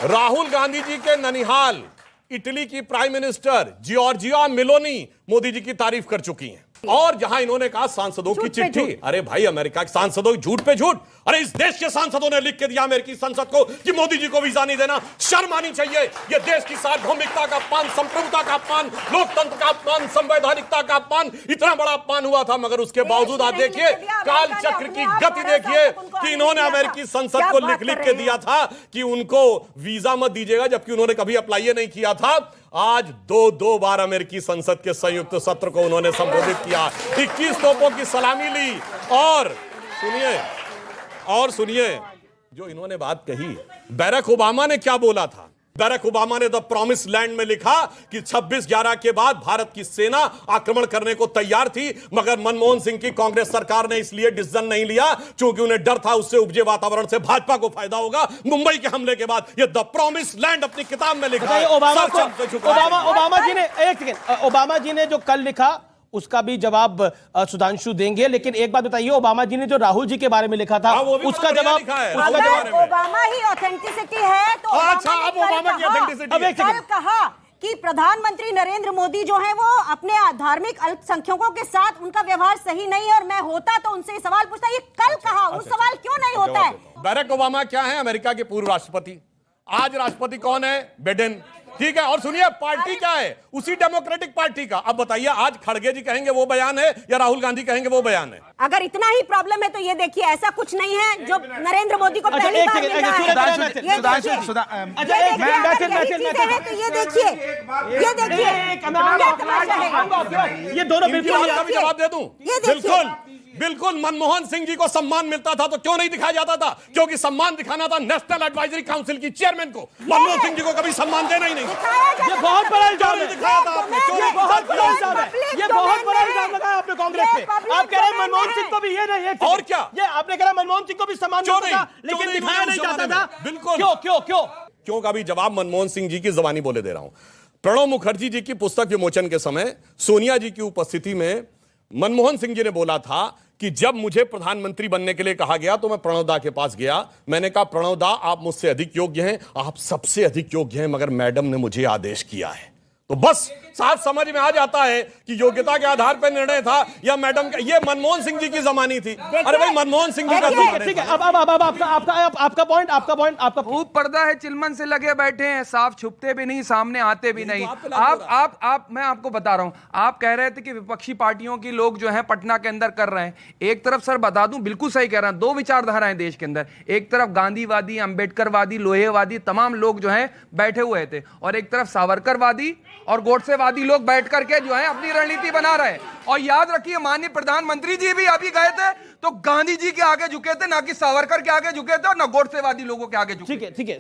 राहुल गांधी जी के ननिहाल, इटली की prime minister Giorgia Meloni Modi ji की तारीफ कर चुकी हैं। और जहां इन्होंने कहा सांसदों की चिट्ठी, अरे भाई, अमेरिका के सांसदों झूठ पे झूठ। अरे इस देश के सांसदों ने लिख के दिया अमेरिकी संसद को कि मोदी जी को वीजा नहीं देना। शर्म आनी चाहिए। यह देश की सार्वभौमिकता का अपमान, संप्रभुता का अपमान, लोकतंत्र का अपमान, संवैधानिकता का अपमान, इतना बड़ा अपमान हुआ था, मगर उसके बावजूद आप देखिए काल चक्र की गति देखिए कि इन्होंने अमेरिकी संसद को लिख के दिया था कि उनको वीजा मत दीजिएगा, जबकि उन्होंने कभी अप्लाई नहीं किया था। आज दो बार अमेरिकी संसद के संयुक्त सत्र को उन्होंने संबोधित किया, 21 तोपों की सलामी ली। और सुनिए, और सुनिए, जो इन्होंने बात कही, बैरक ओबामा ने क्या बोला था? बैरक ओबामा ने द प्रॉमिस लैंड में लिखा कि 26/11 के बाद भारत की सेना आक्रमण करने को तैयार थी, मगर मनमोहन सिंह की कांग्रेस सरकार ने इसलिए डिसीजन नहीं लिया क्योंकि उन्हें डर था उससे उपजे वातावरण से भाजपा को फायदा होगा। मुंबई के हमले के बाद ये द प्रॉमिस लैंड अपनी किताब में लिखा है। ओबामा जी ने जो कल लिखा उसका भी जवाब सुधांशु देंगे, लेकिन एक बात बताइए, ओबामा जी ने जो राहुल जी के बारे में लिखा था उसका जवाब, अगर ओबामा ही ऑथेंटिसिटी है तो कल कहा कि प्रधानमंत्री नरेंद्र मोदी जो है वो अपने धार्मिक अल्पसंख्यकों के साथ उनका व्यवहार सही नहीं है और मैं होता तो उनसे सवाल पूछता। ये कल कहा, उस सवाल क्यों नहीं होता है? बैरक ओबामा क्या है? अमेरिका के पूर्व राष्ट्रपति। आज राष्ट्रपति कौन है? बिडेन। ठीक है, और सुनिए पार्टी क्या है? उसी डेमोक्रेटिक पार्टी का। अब बताइए, आज खड़गे जी कहेंगे वो बयान है या राहुल गांधी कहेंगे वो बयान है? अगर इतना ही प्रॉब्लम है तो ये देखिए, ऐसा कुछ नहीं है जो नरेंद्र मोदी को पहली बार मिल रहा है। ये देखिए ये दोनों बिल्कुल जवाब दे दूं। बिल्कुल मनमोहन सिंह जी को सम्मान मिलता था तो क्यों नहीं दिखाया जाता था? क्योंकि सम्मान दिखाना था नेशनल एडवाइजरी काउंसिल की चेयरमैन को। मनमोहन सिंह जी को कभी सम्मान देना ही नहीं। ये बहुत बड़ा इल्जाम दिखाया था आपने। ये बहुत बड़ा इल्जाम है, ये बहुत बड़ा इल्जाम लगाया आपने कांग्रेस पे। आप कह रहे हैं मनमोहन सिंह को भी ये नहीं, और क्या? ये आपने कहा मनमोहन सिंह को भी सम्मान मिलता था लेकिन दिखाया नहीं जाता था। बिल्कुल। क्यों का भी जवाब मनमोहन सिंह जी की जबानी बोले दे रहा हूं। प्रणब मुखर्जी जी की पुस्तक विमोचन के समय सोनिया जी की उपस्थिति में मनमोहन सिंह जी ने बोला था कि जब मुझे प्रधानमंत्री बनने के लिए कहा गया तो मैं प्रणब दा के पास गया। मैंने कहा प्रणब दा, आप मुझसे अधिक योग्य हैं, आप सबसे अधिक योग्य हैं, मगर मैडम ने मुझे आदेश किया है। तो बस साफ समझ में आ जाता है कि योग्यता के आधार पर निर्णय था या मैडम का। ये मनमोहन सिंह जी की जमानी थी। अरे भाई मनमोहन सिंह जी का ठीक है। अब आपका पॉइंट खूब पर्दा है, चिलमन से लगे बैठे हैं, साफ छुपते भी नहीं, सामने आते भी नहीं। आप मैं आपको बता रहा हूं, आप कह रहे थे कि विपक्षी पार्टियों की लोग जो है पटना के अंदर कर रहे हैं। एक तरफ सर बता दूं, बिल्कुल सही कह रहे हैं, दो विचारधाराएं देश के अंदर। एक तरफ गांधीवादी, अंबेडकरवादी, लोहेवादी तमाम लोग जो है बैठे हुए थे, और एक तरफ सावरकरवादी और गोडसेवादी लोग बैठ करके जो है अपनी रणनीति बना रहे हैं। और याद रखिए, माननीय प्रधानमंत्री जी भी अभी गए थे तो गांधी जी के आगे झुके थे, ना कि सावरकर के आगे झुके थे और ना गोडसेवादी लोगों के आगे झुके। ठीक है।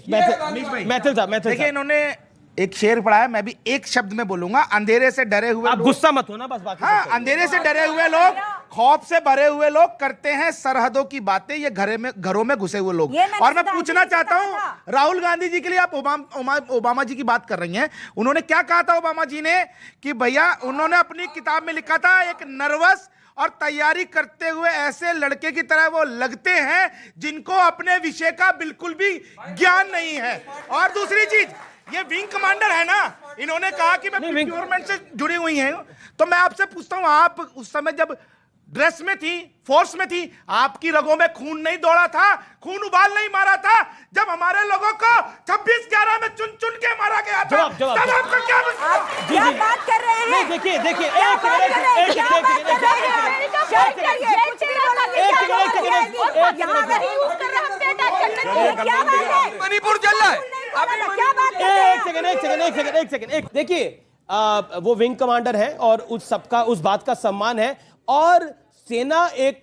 देखिए, इन्होंने एक शेर पढ़ा है, मैं भी एक शब्द में बोलूंगा, अंधेरे से डरे हुए आप गुस्सा मत होना बस। बाकी हाँ, अंधेरे से डरे हुए लोग, खौफ से भरे हुए लोग करते हैं सरहदों की बातें, ये घरों में घुसे हुए लोग। और मैं पूछना चाहता हूं राहुल गांधी जी के लिए, आप ओबामा जी की बात कर रही हैं, उन्होंने क्या कहा था ओबामा जी ने? कि भैया, उन्होंने अपनी किताब में लिखा था, एक नर्वस और तैयारी करते हुए ऐसे लड़के की तरह वो लगते हैं जिनको अपने विषय का बिल्कुल भी ज्ञान नहीं है। और दूसरी चीज, ये विंग कमांडर है ना, इन्होंने कहा कि मैं प्रोक्योरमेंट से जुड़ी हुई हैं। तो मैं आपसे पूछता हूं, आप उस समय जब ड्रेस में थी, फोर्स में थी, आपकी रगों में खून नहीं दौड़ा था, खून उबाल नहीं मारा था जब हमारे लोगों को 26/11 में चुन चुन के मारा गया था? तब आपका क्या बात कर रहे हैं? देखिए मणिपुर चल रहा है। एक सेकंड। देखिए, वो विंग कमांडर है और उस बात का सम्मान है, और सेना एक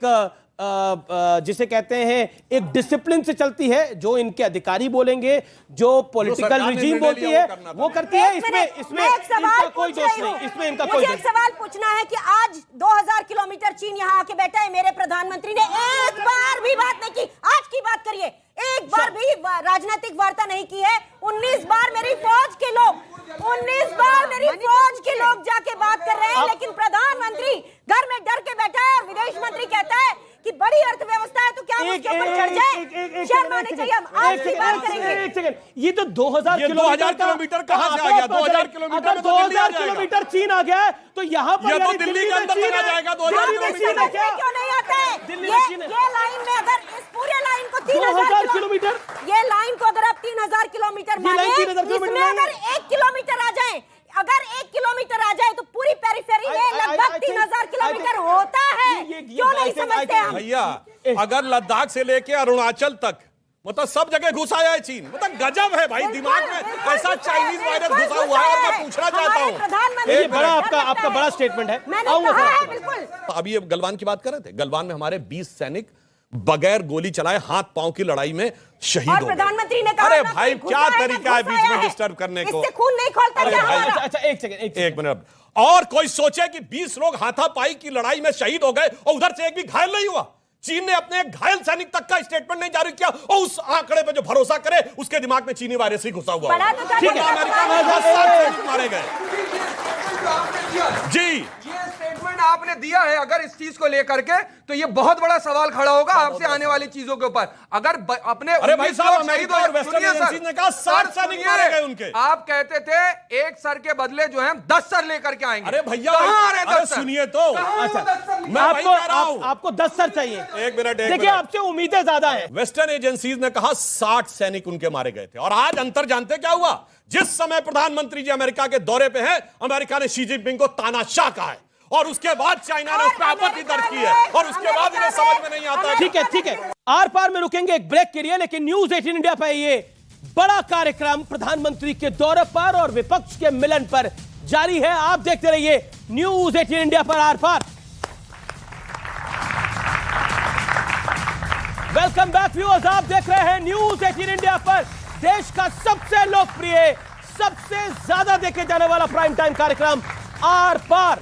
जिसे कहते हैं एक डिसिप्लिन से चलती है। जो इनके अधिकारी बोलेंगे, जो पॉलिटिकल रिजीम बोलती है, वो करती है। इसमें इनका कोई दोष नहीं, इसमें इनका कोई दोष नहीं। एक सवाल पूछना है कि आज 2000 किलोमीटर चीन यहाँ आके बैठा है, मेरे प्रधानमंत्री ने एक बार भी बात नहीं की। आज की बात करिए, एक बार भी राजनीतिक वार्ता नहीं की है। 19 बार मेरी फौज के लोग 19 बार मेरी फौज के लोग जाके बात कर रहे हैं, लेकिन प्रधानमंत्री घर में डर के बैठा है और विदेश मंत्री कहता है कि बड़ी अर्थव्यवस्था है तो क्या हम उसके ऊपर चढ़ जाए? शर्म आनी चाहिए। हम आज की बात करेंगे। एक सेकंड, ये तो 2000 किलोमीटर कहां से आ गया? 2000 किलोमीटर अगर 2000 किलोमीटर चीन आ गया है तो यहाँ पर ये तो दिल्ली के अंदर चला जाएगा। 2000 किलोमीटर क्यों नहीं आता है? ये लाइन में अगर इस पूरे लाइन को 3000 किलोमीटर, ये लाइन को अगर आप 3000 किलोमीटर माने, इसमें अगर 1 किलोमीटर आ जाए, अगर 1 किलोमीटर आ जाए तो पूरी पेरिफेरी में लगभग 3000 किलोमीटर होता है। क्यों नहीं समझते हम? भैया, अगर लद्दाख से लेके अरुणाचल तक मतलब सब जगह घुस आया है चीन। मतलब गजब है भाई, दिमाग में ऐसा चाइनीज वायरस घुसा हुआ है। और मैं पूछना चाहता हूँ, ये बड़ा आपका बड़ा स्टेटमेंट है। अभी ये गलवान की बात कर रहे थे। गलवान में हमारे 20 सैनिक बगैर गोली चलाए हाथ पांव की लड़ाई में शहीद हो गए। प्रधानमंत्री ने कहा अरे ना भाई कि क्या घुसा है तरीका ना है घुसा बीच में है। डिस्टर्ब करने को? इससे खून नहीं खोलता अरे क्या भाई, हमारा? अच्छा एक मिनट। और कोई सोचे कि 20 लोग हाथापाई की लड़ाई में शहीद हो गए और उधर से एक भी घायल नहीं हुआ। चीन ने अपने एक घायल सैनिक तक का स्टेटमेंट नहीं जारी किया और उस आंकड़े पे जो भरोसा करे उसके दिमाग में चीनी वायरस ही घुसा हुआ। ठीक है, अमेरिका में 10 सैनिक मारे गए। जी, ये स्टेटमेंट आपने दिया है, अगर इस चीज को लेकर के तो ये बहुत बड़ा सवाल खड़ा होगा आपसे आने वाली चीजों के ऊपर। अगर अपने अरे भाई साहब, अमेरिका और वेस्टर्न एजेंसीज ने कहा 60 सैनिक मारे गए उनके। आप कहते थे एक सर के बदले जो है 10 सर लेकर के आएंगे। अरे भैया, कहां आ रहे हैं 10 सर? सुनिए तो। आपको 10 सर चाहिए। एक मिनट देखिए, आपसे उम्मीदें ज्यादा है। वेस्टर्न एजेंसीज ने कहा 60 सैनिक उनके मारे गए थे। और आज अंतर जानते क्या हुआ? जिस समय प्रधानमंत्री जी अमेरिका के दौरे पे हैं, अमेरिका ने शी जिनपिंग को तानाशाह कहा है और उसके बाद चाइना ने उस पर आपत्ति दर्ज की है और उसके बाद इन्हें समझ में नहीं आता। ठीक है, आर पार में रुकेंगे एक ब्रेक के लिए, लेकिन न्यूज 18 इंडिया पर ये बड़ा कार्यक्रम प्रधानमंत्री के दौरे पर और विपक्ष के मिलन पर जारी है। आप देखते रहिए न्यूज 18 इंडिया पर आर पार। वेलकम बैक व्यूअर्स, आप देख रहे हैं न्यूज 18 इंडिया पर देश का सबसे लोकप्रिय, सबसे ज्यादा देखे जाने वाला प्राइम टाइम कार्यक्रम आर पार।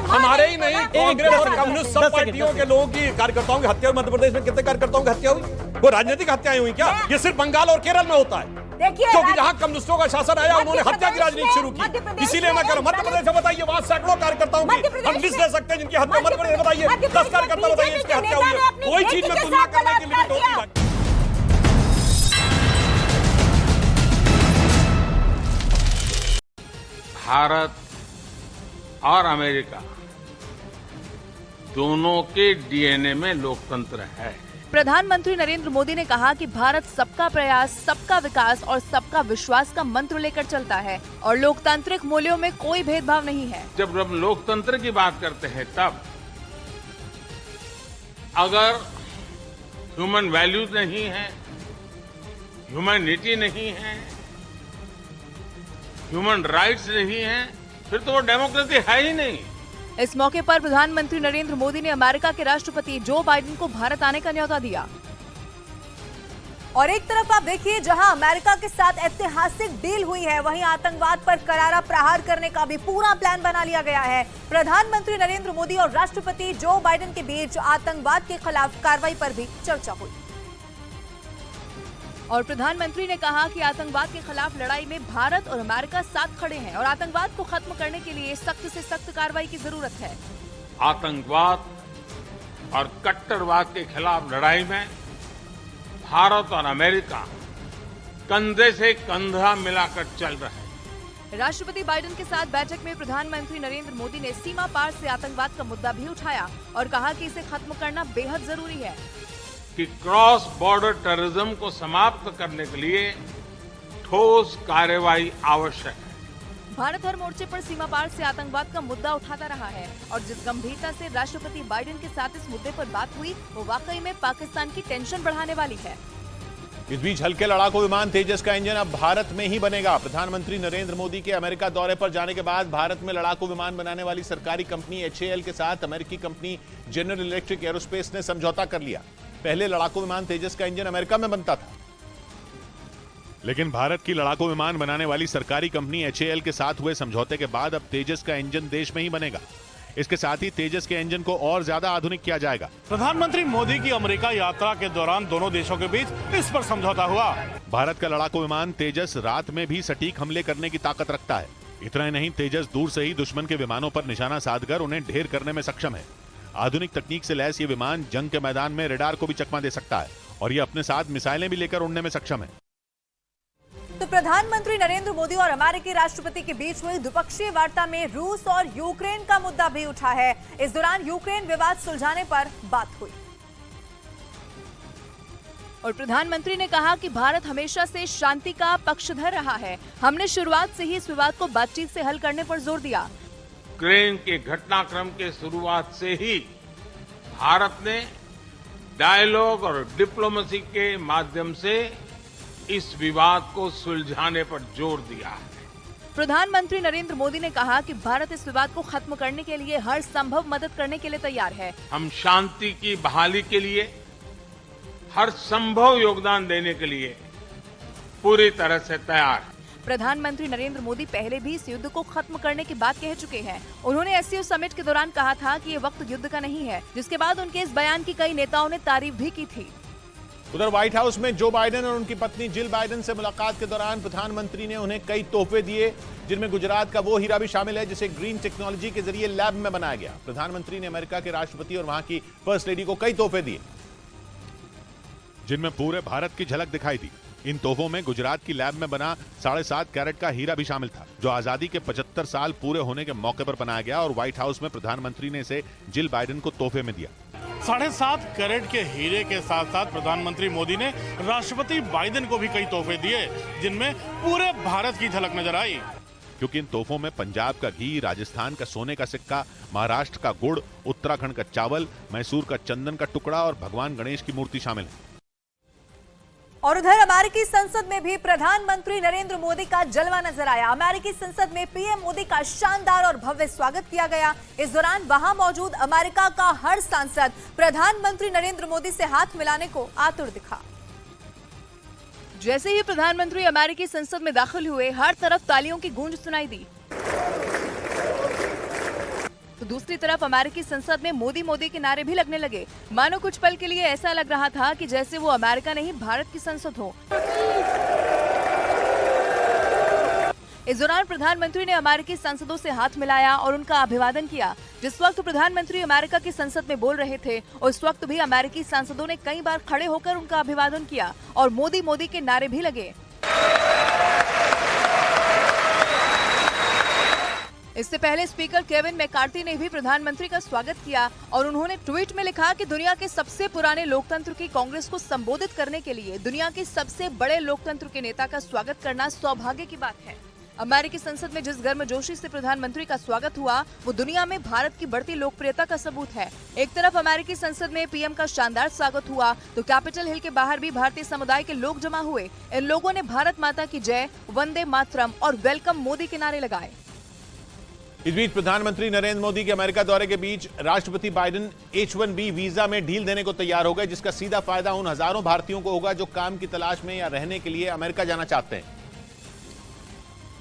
हमारे ही नहीं, कांग्रेस और कम्युनिस्ट सब पार्टियों के लोगों की कार्यकर्ताओं की हत्या। मध्य प्रदेश में कितने कार्यकर्ताओं की हत्या हुई? वो राजनीतिक हत्याएं हुई क्या? ये सिर्फ बंगाल और केरल में होता है, क्योंकि जहां कम्युनिस्टों का शासन आया उन्होंने हत्या की राजनीति शुरू की। इसीलिए मैं कह रहा हूं, मध्य प्रदेश में बताइए, वहां सैकड़ों कार्यकर्ताओं की हम लिस्ट दे सकते हैं जिनकी हत्या। मध्य प्रदेश में बताइए 10 कार्यकर्ता बताइए जिनकी हत्या हुई है। कोई चीज में तुलना करने की लिमिट होती है। भारत और अमेरिका दोनों के डीएनए में लोकतंत्र है। प्रधानमंत्री नरेंद्र मोदी ने कहा कि भारत सबका प्रयास, सबका विकास और सबका विश्वास का मंत्र लेकर चलता है और लोकतांत्रिक मूल्यों में कोई भेदभाव नहीं है। जब हम लोकतंत्र की बात करते हैं तब अगर ह्यूमन वैल्यूज नहीं है, ह्यूमैनिटी नहीं है, ह्यूमन राइट्स नहीं है, फिर तो वो डेमोक्रेसी है ही नहीं। इस मौके पर प्रधानमंत्री नरेंद्र मोदी ने अमेरिका के राष्ट्रपति जो बाइडेन को भारत आने का न्योता दिया। और एक तरफ आप देखिए, जहां अमेरिका के साथ ऐतिहासिक डील हुई है, वहीं आतंकवाद पर करारा प्रहार करने का भी पूरा प्लान बना लिया गया है। प्रधानमंत्री नरेंद्र मोदी और राष्ट्रपति जो बाइडेन के बीच आतंकवाद के खिलाफ कार्रवाई पर भी चर्चा हुई। और प्रधानमंत्री ने कहा कि आतंकवाद के खिलाफ लड़ाई में भारत और अमेरिका साथ खड़े हैं और आतंकवाद को खत्म करने के लिए सख्त से सख्त कार्रवाई की जरूरत है। आतंकवाद और कट्टरवाद के खिलाफ लड़ाई में भारत और अमेरिका कंधे से कंधा मिलाकर चल रहे हैं। राष्ट्रपति बाइडेन के साथ बैठक में प्रधानमंत्री नरेंद्र मोदी ने सीमा पार से आतंकवाद का मुद्दा भी उठाया और कहा कि इसे खत्म करना बेहद जरूरी है कि क्रॉस बॉर्डर टेररिज्म को समाप्त करने के लिए ठोस कार्रवाई आवश्यक है। भारत हर मोर्चे पर सीमा पार से आतंकवाद का मुद्दा उठाता रहा है और जिस गंभीरता से राष्ट्रपति बाइडेन के साथ इस मुद्दे पर बात हुई, वो वाकई में पाकिस्तान की टेंशन बढ़ाने वाली है। इस बीच हल्के लड़ाकू विमान तेजस का इंजन अब भारत में ही बनेगा। प्रधानमंत्री नरेंद्र मोदी के अमेरिका दौरे पर जाने के बाद भारत में लड़ाकू विमान बनाने वाली सरकारी कंपनी HAL के साथ अमेरिकी कंपनी जनरल इलेक्ट्रिक एरोस्पेस ने समझौता कर लिया। पहले लड़ाकू विमान तेजस का इंजन अमेरिका में बनता था, लेकिन भारत की लड़ाकू विमान बनाने वाली सरकारी कंपनी HAL के साथ हुए समझौते के बाद अब तेजस का इंजन देश में ही बनेगा। इसके साथ ही तेजस के इंजन को और ज्यादा आधुनिक किया जाएगा। प्रधानमंत्री मोदी की अमेरिका यात्रा के दौरान दोनों देशों के बीच इस पर समझौता हुआ। भारत का लड़ाकू विमान तेजस रात में भी सटीक हमले करने की ताकत रखता है। इतना ही नहीं, तेजस दूर से ही दुश्मन के विमानों पर निशाना साधकर उन्हें ढेर करने में सक्षम है। आधुनिक तकनीक से लैस ये विमान जंग के मैदान में रडार को भी चकमा दे सकता है और ये अपने साथ मिसाइलें भी लेकर उड़ने में सक्षम है। तो प्रधानमंत्री नरेंद्र मोदी और अमेरिकी राष्ट्रपति के बीच हुई द्विपक्षीय वार्ता में रूस और यूक्रेन का मुद्दा भी उठा है। इस दौरान यूक्रेन विवाद सुलझाने पर बात हुई और प्रधानमंत्री ने कहा कि भारत हमेशा से शांति का पक्षधर रहा है। हमने शुरुआत से ही इस विवाद को बातचीत से हल करने पर जोर दिया। यूक्रेन के घटनाक्रम के शुरुआत से ही भारत ने डायलॉग और डिप्लोमेसी के माध्यम से इस विवाद को सुलझाने पर जोर दिया है। प्रधानमंत्री नरेंद्र मोदी ने कहा कि भारत इस विवाद को खत्म करने के लिए हर संभव मदद करने के लिए तैयार है। हम शांति की बहाली के लिए हर संभव योगदान देने के लिए पूरी तरह से तैयार है। प्रधानमंत्री नरेंद्र मोदी पहले भी इस युद्ध को खत्म करने की बात कह चुके हैं। उन्होंने एससीओ समिट के दौरान कहा था कि ये वक्त युद्ध का नहीं है, जिसके बाद उनके इस बयान की कई नेताओं ने तारीफ भी की थी। उधर व्हाइट हाउस में जो बाइडेन और उनकी पत्नी जिल बाइडेन से मुलाकात के दौरान प्रधानमंत्री ने उन्हें कई तोहफे दिए, जिनमें गुजरात का वो हीरा भी शामिल है जिसे ग्रीन टेक्नोलॉजी के जरिए लैब में बनाया गया। प्रधानमंत्री ने अमेरिका के राष्ट्रपति और वहां की फर्स्ट लेडी को कई तोहफे दिए, जिनमें पूरे भारत की झलक दिखाई दी। इन तोहफों में गुजरात की लैब में बना 7.5 कैरेट का हीरा भी शामिल था, जो आजादी के 75 साल पूरे होने के मौके पर बनाया गया और व्हाइट हाउस में प्रधानमंत्री ने इसे जिल बाइडेन को तोहफे में दिया। 7.5 कैरेट के हीरे के साथ साथ प्रधानमंत्री मोदी ने राष्ट्रपति बाइडेन को भी कई तोहफे दिए, जिनमें पूरे भारत की झलक नजर आई। क्योंकि इन तोहफों में पंजाब का घी, राजस्थान का सोने का सिक्का, महाराष्ट्र का गुड़, उत्तराखंड का चावल, मैसूर का चंदन का टुकड़ा और भगवान गणेश की मूर्ति शामिल है। और उधर अमेरिकी संसद में भी प्रधानमंत्री नरेंद्र मोदी का जलवा नजर आया। अमेरिकी संसद में पीएम मोदी का शानदार और भव्य स्वागत किया गया। इस दौरान वहां मौजूद अमेरिका का हर सांसद प्रधानमंत्री नरेंद्र मोदी से हाथ मिलाने को आतुर दिखा। जैसे ही प्रधानमंत्री अमेरिकी संसद में दाखिल हुए, हर तरफ तालियों की गूंज सुनाई दी। तो दूसरी तरफ अमेरिकी संसद में मोदी मोदी के नारे भी लगने लगे। मानो कुछ पल के लिए ऐसा लग रहा था कि जैसे वो अमेरिका नहीं भारत की संसद हो। इस दौरान प्रधानमंत्री ने अमेरिकी सांसदों से हाथ मिलाया और उनका अभिवादन किया। जिस वक्त प्रधानमंत्री अमेरिका की संसद में बोल रहे थे, उस वक्त भी अमेरिकी सांसदों ने कई बार खड़े होकर उनका अभिवादन किया और मोदी मोदी के नारे भी लगे। इससे पहले स्पीकर केविन मैकार्थी ने भी प्रधानमंत्री का स्वागत किया और उन्होंने ट्वीट में लिखा कि दुनिया के सबसे पुराने लोकतंत्र की कांग्रेस को संबोधित करने के लिए दुनिया के सबसे बड़े लोकतंत्र के नेता का स्वागत करना सौभाग्य की बात है। अमेरिकी संसद में जिस गर्मजोशी से प्रधानमंत्री का स्वागत हुआ, वो दुनिया में भारत की बढ़ती लोकप्रियता का सबूत है। एक तरफ अमेरिकी संसद में पीएम का शानदार स्वागत हुआ, तो कैपिटल हिल के बाहर भी भारतीय समुदाय के लोग जमा हुए। इन लोगों ने भारत माता की जय, वंदे मातरम और वेलकम मोदी के नारे लगाए। इस बीच प्रधानमंत्री नरेंद्र मोदी के अमेरिका दौरे के बीच राष्ट्रपति बाइडेन H-1B वीजा में ढील देने को तैयार हो गए, जिसका सीधा फायदा उन हजारों भारतीयों को होगा जो काम की तलाश में या रहने के लिए अमेरिका जाना चाहते हैं।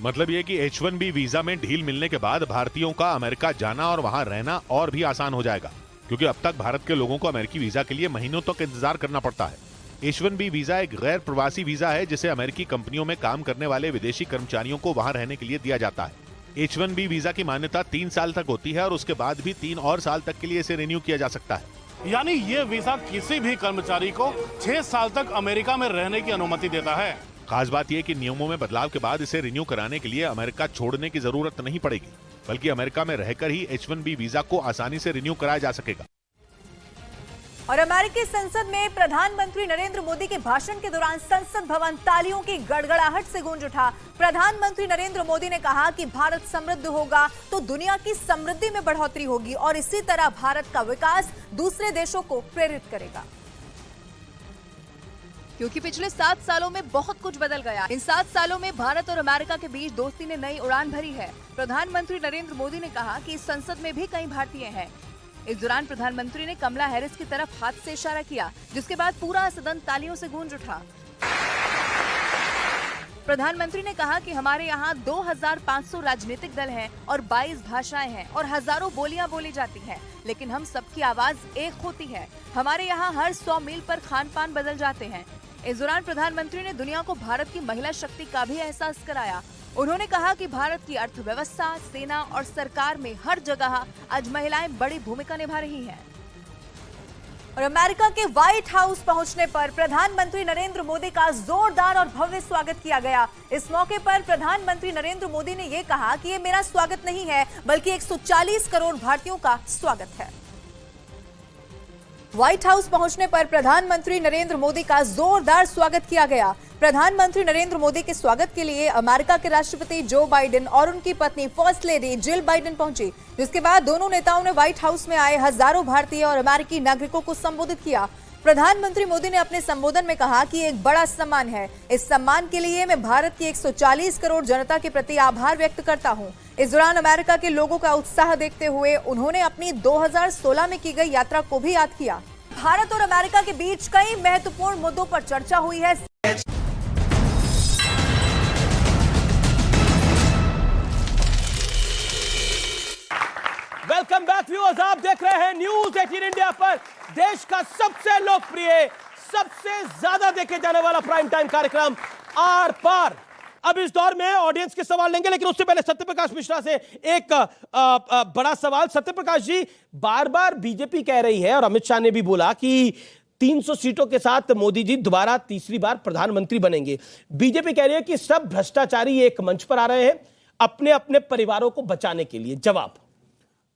मतलब यह कि H-1B वीजा में ढील मिलने के बाद भारतीयों का अमेरिका जाना और वहां रहना और भी आसान हो जाएगा, क्योंकि अब तक भारत के लोगों को अमेरिकी वीजा के लिए महीनों तक इंतजार करना पड़ता है। H-1B वीजा एक गैर प्रवासी वीजा है, जिसे अमेरिकी कंपनियों में काम करने वाले विदेशी कर्मचारियों को वहां रहने के लिए दिया जाता है। H-1B वीजा की मान्यता 3 साल तक होती है और उसके बाद भी 3 और साल तक के लिए इसे रिन्यू किया जा सकता है। यानी ये वीजा किसी भी कर्मचारी को 6 साल तक अमेरिका में रहने की अनुमति देता है। खास बात यह कि नियमों में बदलाव के बाद इसे रिन्यू कराने के लिए अमेरिका छोड़ने की जरूरत नहीं पड़ेगी, बल्कि अमेरिका में रहकर ही H-1B वीजा को आसानी से रिन्यू कराया जा सकेगा। और अमेरिकी संसद में प्रधानमंत्री नरेंद्र मोदी के भाषण के दौरान संसद भवन तालियों की गड़गड़ाहट से गूंज उठा। प्रधानमंत्री नरेंद्र मोदी ने कहा कि भारत समृद्ध होगा तो दुनिया की समृद्धि में बढ़ोतरी होगी और इसी तरह भारत का विकास दूसरे देशों को प्रेरित करेगा। क्योंकि पिछले 7 सालों में बहुत कुछ बदल गया। इन 7 सालों में भारत और अमेरिका के बीच दोस्ती ने नई उड़ान भरी है। प्रधानमंत्री नरेंद्र मोदी ने कहा कि इस संसद में भी कई भारतीय हैं। इस दौरान प्रधानमंत्री ने कमला हैरिस की तरफ हाथ से इशारा किया, जिसके बाद पूरा सदन तालियों से गूंज उठा। प्रधानमंत्री ने कहा कि हमारे यहाँ 2500 राजनीतिक दल हैं और 22 भाषाएं हैं और हजारों बोलियां बोली जाती हैं, लेकिन हम सबकी आवाज एक होती है। हमारे यहाँ हर 100 मील पर खान पान बदल जाते हैं। इस दौरान प्रधानमंत्री ने दुनिया को भारत की महिला शक्ति का भी एहसास कराया। उन्होंने कहा कि भारत की अर्थव्यवस्था, सेना और सरकार में हर जगह आज महिलाएं बड़ी भूमिका निभा रही हैं। और अमेरिका के व्हाइट हाउस पहुंचने पर प्रधानमंत्री नरेंद्र मोदी का जोरदार और भव्य स्वागत किया गया। इस मौके पर प्रधानमंत्री नरेंद्र मोदी ने यह कहा कि ये मेरा स्वागत नहीं है, बल्कि 140 करोड़ भारतीयों का स्वागत है। व्हाइट हाउस पहुंचने पर प्रधानमंत्री नरेंद्र मोदी का जोरदार स्वागत किया गया। प्रधानमंत्री नरेंद्र मोदी के स्वागत के लिए अमेरिका के राष्ट्रपति जो बाइडेन और उनकी पत्नी फर्स्ट लेडी जिल बाइडेन पहुंची, जिसके बाद दोनों नेताओं ने व्हाइट हाउस में आए हजारों भारतीय और अमेरिकी नागरिकों को संबोधित किया। प्रधानमंत्री मोदी ने अपने संबोधन में कहा कि एक बड़ा सम्मान है। इस सम्मान के लिए मैं भारत की 140 करोड़ जनता के प्रति आभार व्यक्त करता हूं। इस दौरान अमेरिका के लोगों का उत्साह देखते हुए उन्होंने अपनी 2016 में की गई यात्रा को भी याद किया। भारत और अमेरिका के बीच कई महत्वपूर्ण मुद्दों पर चर्चा हुई है। वेलकम बैक व्यूअर्स, आप देख रहे हैं न्यूज 18 इंडिया पर देश का सबसे लोकप्रिय, सबसे ज्यादा देखे जाने वाला प्राइम टाइम कार्यक्रम आर पार। अब इस दौर में ऑडियंस के सवाल लेंगे, लेकिन उससे पहले सत्यप्रकाश मिश्रा से एक बड़ा सवाल। सत्यप्रकाश जी, बार बार बीजेपी कह रही है और अमित शाह ने भी बोला कि 300 सीटों के साथ मोदी जी दोबारा तीसरी बार प्रधानमंत्री बनेंगे। बीजेपी कह रही है कि सब भ्रष्टाचारी एक मंच पर आ रहे हैं अपने अपने परिवारों को बचाने के लिए। जवाब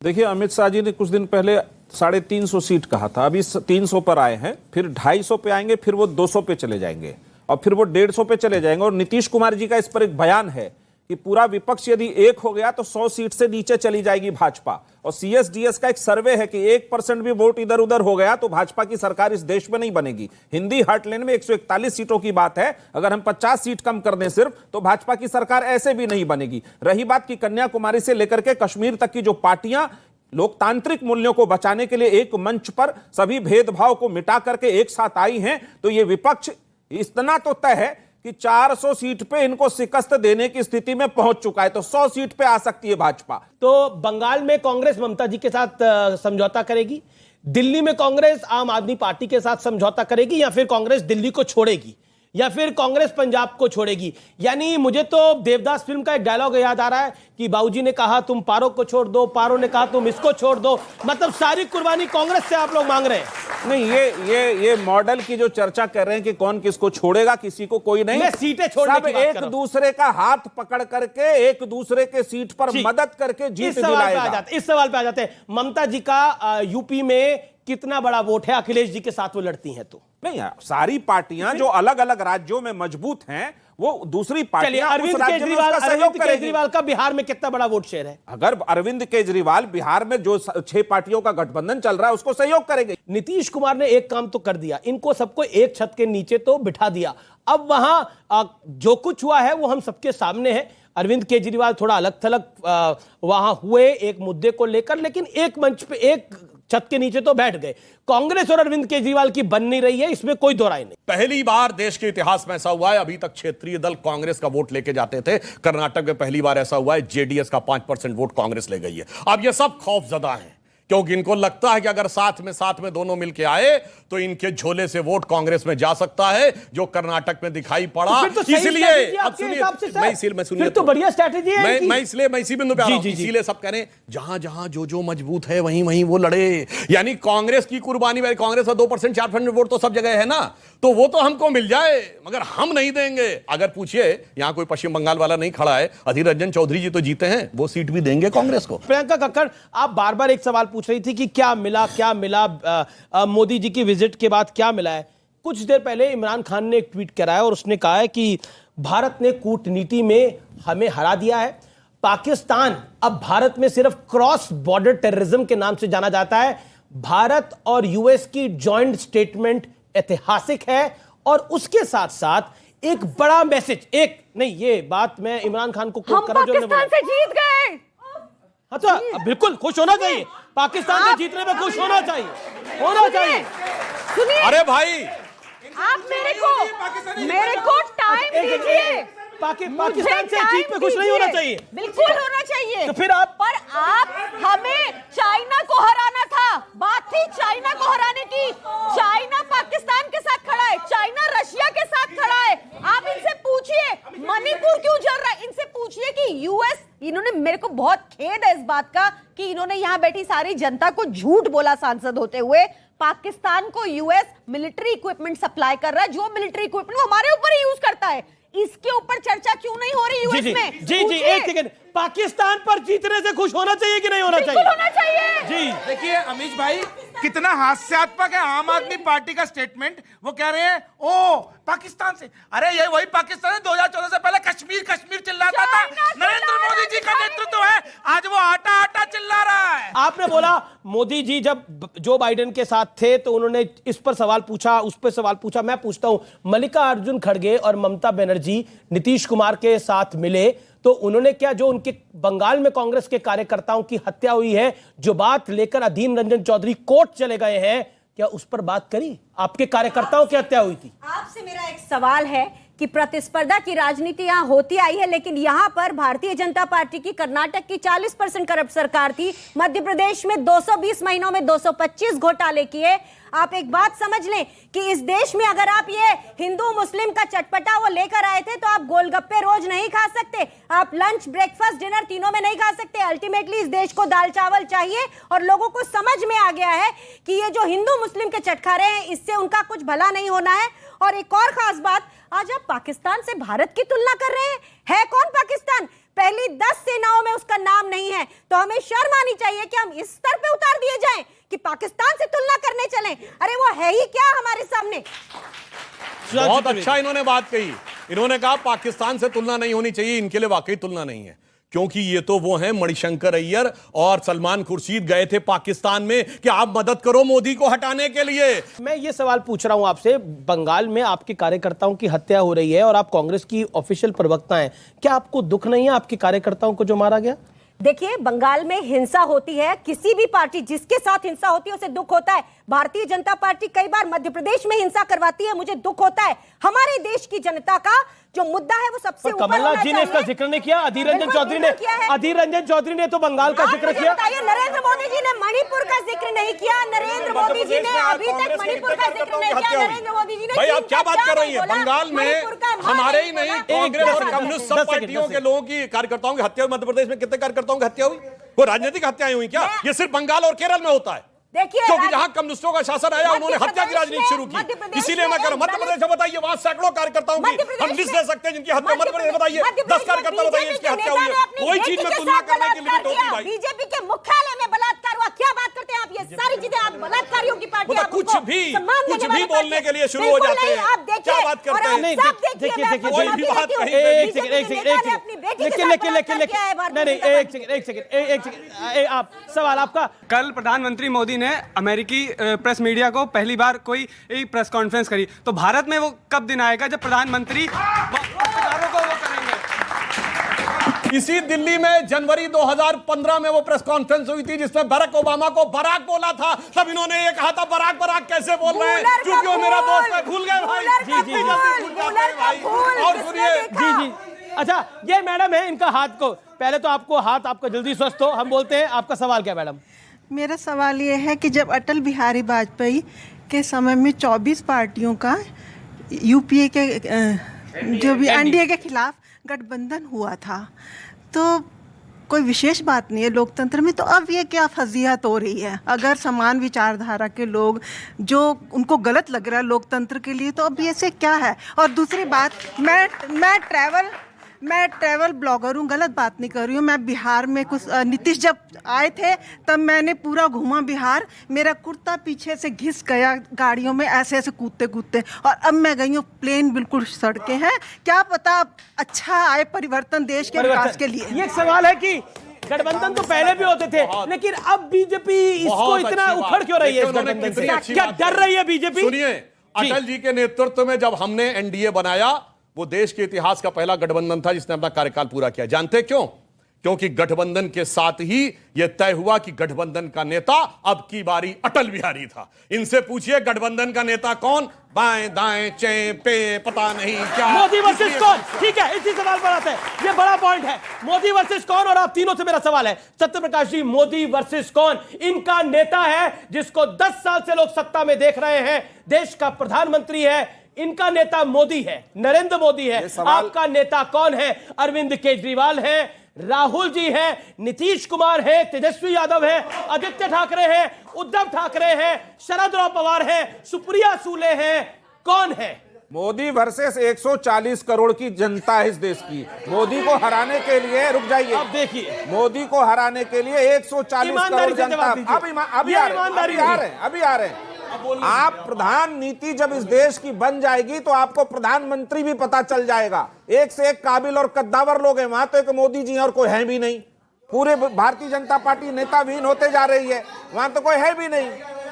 देखिए, अमित शाह जी ने कुछ दिन पहले 350 सीट कहा था, अभी 300 पर आए हैं, फिर 250 पे आएंगे, फिर वो 200 पे चले जाएंगे और फिर वो 150 पे चले जाएंगे। और नीतीश कुमार जी का इस पर एक बयान है कि पूरा विपक्ष यदि एक हो गया तो 100 सीट से नीचे चली जाएगी भाजपा। और CSDS का एक सर्वे है कि 1% भी वोट इधर उधर हो गया तो भाजपा की सरकार इस देश में नहीं बनेगी। हिंदी हार्टलैंड में 141 सीटों की बात है, अगर हम 50 सीट कम कर दें सिर्फ तो भाजपा की सरकार ऐसे भी नहीं बनेगी। रही बात की कन्याकुमारी से लेकर के कश्मीर तक की जो पार्टियां लोकतांत्रिक मूल्यों को बचाने के लिए एक मंच पर सभी भेदभाव को मिटा करके एक साथ आई हैं, तो ये विपक्ष इतना तो तय है कि 400 सीट पे इनको शिकस्त देने की स्थिति में पहुंच चुका है, तो 100 सीट पे आ सकती है भाजपा। तो बंगाल में कांग्रेस ममता जी के साथ समझौता करेगी, दिल्ली में कांग्रेस आम आदमी पार्टी के साथ समझौता करेगी, या फिर कांग्रेस दिल्ली को छोड़ेगी, या फिर कांग्रेस पंजाब को छोड़ेगी? यानी मुझे तो देवदास फिल्म का एक डायलॉग याद आ रहा है कि बाबूजी ने कहा तुम पारो को छोड़ दो, पारो ने कहा तुम इसको छोड़ दो। मतलब सारी कुर्बानी कांग्रेस से आप लोग मांग रहे हैं। नहीं, ये मॉडल की जो चर्चा कर रहे हैं कि कौन किसको छोड़ेगा, किसी को कोई नहीं, सीटें छोड़ने की बात एक दूसरे का हाथ पकड़ करके एक दूसरे के सीट पर मदद करके जीत दिलाएगा। इस सवाल पे आ जाते हैं। ममता जी का यूपी में कितना बड़ा वोट है? अखिलेश जी के साथ वो लड़ती हैं तो नहीं, सारी पार्टियां जो अलग अलग राज्यों में मजबूत हैं वो दूसरी पार्टियां अरविंद केजरीवाल का बिहार में कितना बड़ा वोट शेयर है? अगर अरविंद केजरीवाल बिहार में जो 6 पार्टियों का गठबंधन चल रहा है उसको सहयोग करेंगे। नीतीश कुमार ने एक काम तो कर दिया, इनको सबको एक छत के नीचे तो बिठा दिया। अब वहां जो कुछ हुआ है वो हम सबके सामने है। अरविंद केजरीवाल थोड़ा अलग थलग वहां हुए एक मुद्दे को लेकर, लेकिन एक मंच पे एक छत के नीचे तो बैठ गए। कांग्रेस और अरविंद केजरीवाल की बन नहीं रही है, इसमें कोई दो राय नहीं। पहली बार देश के इतिहास में ऐसा हुआ है, अभी तक क्षेत्रीय दल कांग्रेस का वोट लेके जाते थे, कर्नाटक में पहली बार ऐसा हुआ है जेडीएस का 5% वोट कांग्रेस ले गई है। अब ये सब खौफजदा हैं क्योंकि इनको लगता है कि अगर साथ में दोनों मिलके आए तो इनके झोले से वोट कांग्रेस में जा सकता है, जो कर्नाटक में दिखाई पड़ा। तो इसलिए अब सुनिए, मैं तो बढ़िया स्ट्रैटेजी है मैं इसी बिंदु पे आ रहा हूं। इसीलिए सब कह रहे हैं जहां जहां जो मजबूत है वहीं वो लड़े। यानी कांग्रेस की कुर्बानी, कांग्रेस का 2% 4% वोट तो सब जगह है ना, तो वो तो हमको मिल जाए मगर हम नहीं देंगे। अगर पूछिए, यहां कोई पश्चिम बंगाल वाला नहीं खड़ा है, अधीर रंजन चौधरी जी तो जीते हैं, वो सीट भी देंगे कांग्रेस को। प्रियंका कक्कड़, आप बार बार एक सवाल पूछ रही थी कि क्या मिला मोदी जी की विजिट के बाद क्या मिला है। कुछ देर पहले इमरान खान ने एक ट्वीट कराया और उसने कहा है कि भारत ने कूटनीति में हमें हरा दिया है। पाकिस्तान अब भारत में सिर्फ क्रॉस बॉर्डर टेररिज्म के नाम से जाना जाता है। भारत और यूएस की जॉइंट स्टेटमेंट ऐतिहासिक है और उसके साथ साथ एक बड़ा मैसेज, एक नहीं, ये बात मैं इमरान खान को कोट कर रहा हूं, पाकिस्तान से जीत गए। हाँ तो बिल्कुल खुश होना चाहिए, पाकिस्तान के जीतने में खुश होना चाहिए। सुनिए, अरे भाई आप मेरे को टाइम दीजिए। पाकिस्तान से जीत पे खुश नहीं होना चाहिए, बिल्कुल होना चाहिए। तो फिर आप हमें चाइना को हराना था, बात थी चाइना को हराने की। चाइना पाकिस्तान के साथ खड़ा है, चाइना रशिया के साथ खड़ा है। आप इनसे पूछिए मणिपुर क्यों जल रहा है, इनसे पूछिए कि यूएस, इन्होंने, मेरे को बहुत खेद है इस बात का कि इन्होंने यहां बैठी सारी जनता को झूठ बोला सांसद होते हुए। पाकिस्तान को यूएस मिलिट्री इक्विपमेंट सप्लाई कर रहा है, जो मिलिट्री इक्विपमेंट वो हमारे ऊपर ही यूज करता है। इसके ऊपर चर्चा क्यों नहीं हो रही यूएस में? जी एक सेकंड, पाकिस्तान पर जीतने से खुश होना चाहिए कि नहीं होना चाहिए? बिल्कुल होना चाहिए। जी देखिए अमीश भाई, कितना हास्यास्पद है आम आदमी पार्टी का स्टेटमेंट। वो कह रहे हैं ओ पाकिस्तान से, अरे ये वही पाकिस्तान है 2014 से पहले कश्मीर चिल्लाता था। नरेंद्र मोदी जी का नेतृत्व है, आज वो आटा चिल्ला रहा है। आपने बोला मोदी जी जब जो बाइडेन के साथ थे तो उन्होंने इस पर सवाल पूछा, उस पर सवाल पूछा। मैं पूछता हूं, मल्लिकार्जुन खड़गे और ममता बनर्जी नीतीश कुमार के साथ मिले तो उन्होंने क्या, जो उनके बंगाल में कांग्रेस के कार्यकर्ताओं की हत्या हुई है, जो बात लेकर अधीर रंजन चौधरी कोर्ट चले गए हैं, क्या उस पर बात करी? आपके कार्यकर्ताओं की हत्या हुई थी। आपसे मेरा एक सवाल है कि प्रतिस्पर्धा की राजनीति यहाँ होती आई है, लेकिन यहाँ पर भारतीय जनता पार्टी की कर्नाटक की 40% करप्ट सरकार थी, मध्य प्रदेश में 220 महीनों में 225 घोटाले किए। आप एक बात समझ लें कि इस देश में अगर आप ये हिंदू मुस्लिम का चटपटा वो लेकर आए थे तो आप गोलगप्पे रोज नहीं खा सकते, आप लंच ब्रेकफास्ट डिनर तीनों में नहीं खा सकते। अल्टीमेटली इस देश को दाल चावल चाहिए और लोगों को समझ में आ गया है कि ये जो हिंदू मुस्लिम के चटखारे हैं इससे उनका कुछ भला नहीं होना है। और एक और खास बात, आज आप पाकिस्तान से भारत की तुलना कर रहे हैं। है कौन पाकिस्तान? पहली 10 सेनाओं में उसका नाम नहीं है, तो हमें शर्म आनी चाहिए कि हम इस स्तर पे उतार दिए जाएं कि पाकिस्तान से तुलना करने चलें। अरे वो है ही क्या हमारे सामने? बहुत अच्छा इन्होंने बात कही। इन्होंने कहा पाकिस्तान से तुलना नहीं होनी चाहिए, इनके लिए वाकई तुलना नहीं है, क्योंकि ये तो वो हैं मणिशंकर अय्यर और सलमान खुर्शीद गए थे पाकिस्तान में कि आप मदद करो मोदी को हटाने के लिए। मैं ये सवाल पूछ रहा हूं आपसे, बंगाल में आपके कार्यकर्ताओं की हत्या हो रही है और आप कांग्रेस की ऑफिशियल प्रवक्ता हैं, क्या आपको दुख नहीं है आपके कार्यकर्ताओं को जो मारा गया? देखिए, बंगाल में हिंसा होती है, किसी भी पार्टी जिसके साथ हिंसा होती है उसे दुख होता है। भारतीय जनता पार्टी कई बार मध्य प्रदेश में हिंसा करवाती है, मुझे दुख होता है। हमारे देश की जनता का जो मुद्दा है वो सबसे ऊपर होना कमलनाथ जी ने इसका जिक्र नहीं किया, अधीर रंजन चौधरी ने तो बंगाल का जिक्र किया। नरेंद्र मोदी जी ने मणिपुर का जिक्र नहीं किया, नरेंद्र मोदी जी ने अभी तक मणिपुर का जिक्र नहीं किया, नरेंद्र मोदी जी ने। भाई आप क्या बात कर रही है? बंगाल में हमारे ही नहीं, कांग्रेस और कम्युनिस्ट सब पार्टियों के लोगों की कार्यकर्ताओं की हत्या हुई। मध्य प्रदेश में कितने कार्यकर्ताओं की हत्या हुई? वो राजनीतिक हत्याएं हुई क्या? ये सिर्फ बंगाल और केरल में होता है, क्योंकि जहां कम्युनिस्टों का शासन आया उन्होंने हत्या की राजनीति शुरू की। इसीलिए मैं कह रहा हूं मध्य प्रदेश में बताइए, वहां सैकड़ों कार्यकर्ताओं की हम लिस्ट ले सकते हैं जिनकी हत्या। मध्य प्रदेश बताइए 10 कार्यकर्ता बताइए जिनकी हत्या हुई है। कोई चीज में तुलना करने की लिमिट होती है भाई। बीजेपी के मुख्यालय में बलात्कार हुआ, क्या बात करते हैं आप? ये सारी चीजें आप बलात्कारियों की पार्टी, कुछ भी बोलने के लिए शुरू हो जाते हैं। आप देखिए, क्या बात करते हैं? देखिए कोई भी बात कहीं आप सवाल आपका। कल प्रधानमंत्री मोदी ने अमेरिकी प्रेस मीडिया को पहली बार कोई प्रेस कॉन्फ्रेंस करी, तो भारत में वो कब दिन आएगा जब प्रधानमंत्री पत्रकारों को वो करेंगे? इसी दिल्ली में जनवरी 2015 में वो प्रेस कॉन्फ्रेंस हुई थी जिसमें बराक ओबामा को बराक बोला था। तब इन्होंने ये कहा था बराक बराक कैसे बोल रहे हैं, क्योंकि वो मेरा दोस्त है। भूल गए भाई, और सुनिए जी। अच्छा, ये मैडम है, इनका हाथ को पहले तो आपको हाथ आपका जल्दी स्वस्थ हो, हम बोलते हैं। आपका सवाल क्या मैडम? मेरा सवाल ये है कि जब अटल बिहारी वाजपेयी के समय में 24 पार्टियों का यूपीए के जो भी एनडीए के खिलाफ गठबंधन हुआ था, तो कोई विशेष बात नहीं है लोकतंत्र में, तो अब ये क्या फजीहत हो रही है? अगर समान विचारधारा के लोग जो उनको गलत लग रहा है लोकतंत्र के लिए, तो अब ये से क्या है? और दूसरी बात, मैं ट्रैवल ब्लॉगर हूँ, गलत बात नहीं कर रही हूँ। मैं बिहार में कुछ नीतीश जब आए थे तब मैंने पूरा घूमा बिहार, मेरा कुर्ता पीछे से घिस गया गाड़ियों में ऐसे ऐसे कूदते कूदते, और अब मैं गई हूँ प्लेन बिल्कुल सड़कें हैं। क्या पता अच्छा आए परिवर्तन देश के विकास के लिए। ये एक सवाल है कि गठबंधन तो पहले भी होते थे, लेकिन अब बीजेपी इसको इतना उखड़ क्यों रही है? इस गठबंधन से क्या डर रही है बीजेपी? सुनिए, अटल जी के नेतृत्व में जब हमने एनडीए बनाया, वो देश के इतिहास का पहला गठबंधन था जिसने अपना कार्यकाल पूरा किया। जानते क्यों? क्योंकि गठबंधन के साथ ही यह तय हुआ कि गठबंधन का नेता अब की बारी अटल बिहारी था। इनसे पूछिए गठबंधन का नेता कौन? बाएं दाएं चे पे पता नहीं क्या, मोदी वर्सेस कौन? ठीक है, इसी सवाल पर आते हैं, ये बड़ा पॉइंट है, मोदी वर्सेस कौन। और आप तीनों से मेरा सवाल है, सत्यप्रकाश जी, मोदी वर्सेस कौन? इनका नेता है जिसको 10 साल से लोग सत्ता में देख रहे हैं, देश का प्रधानमंत्री है, इनका नेता मोदी है, नरेंद्र मोदी है। आपका नेता कौन है? अरविंद केजरीवाल है, राहुल जी है, नीतीश कुमार है, तेजस्वी यादव है, आदित्य ठाकरे है, उद्धव ठाकरे है, शरद पवार है, सुप्रिया सूले है, कौन है? मोदी वर्सेस 140 करोड़ की जनता है इस देश की। मोदी को हराने के लिए, रुक जाइए, अब देखिए, मोदी को हराने के लिए 140 करोड़ जनता अभी आ रहे हैं। आप प्रधान नीति जब इस देश की बन जाएगी तो आपको प्रधानमंत्री भी पता चल जाएगा। एक से एक काबिल और कद्दावर लोग हैं वहां, तो एक मोदी जी और कोई है भी नहीं। पूरे भारतीय जनता पार्टी नेता विहीन होते जा रही है, वहां तो कोई है भी नहीं।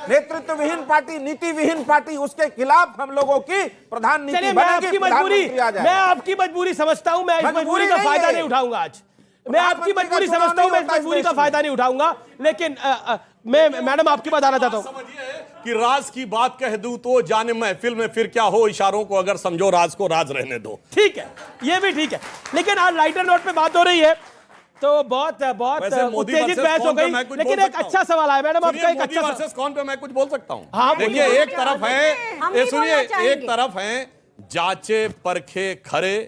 नेतृत्व विहीन पार्टी, नीति विहीन पार्टी, उसके खिलाफ हम लोगों की प्रधान नीति बनेगी। मैं आपकी मजबूरी समझता हूं, मैं इस मजबूरी का फायदा नहीं उठाऊंगा आज। मैं आपकी मजबूरी समझता हूं, मैं इस मजबूरी का फायदा नहीं उठाऊंगा, लेकिन मैं मैडम आपकी बात आना चाहता हूं कि राज की बात कह दूं तो जाने महफिल में फिर क्या हो, इशारों को अगर समझो राज को राज रहने दो। ठीक है, ये भी ठीक है, लेकिन आज लाइटर नोट पे बात हो रही है तो बहुत उत्तेजित बहस हो गई, लेकिन एक अच्छा सवाल आया मैडम आपका, एक अच्छा वर्सेस कौन पे मैं कुछ बोल सकता हूं? हाँ, देखिए एक तरफ है, सुनिए, एक तरफ है जांचे परखे खरे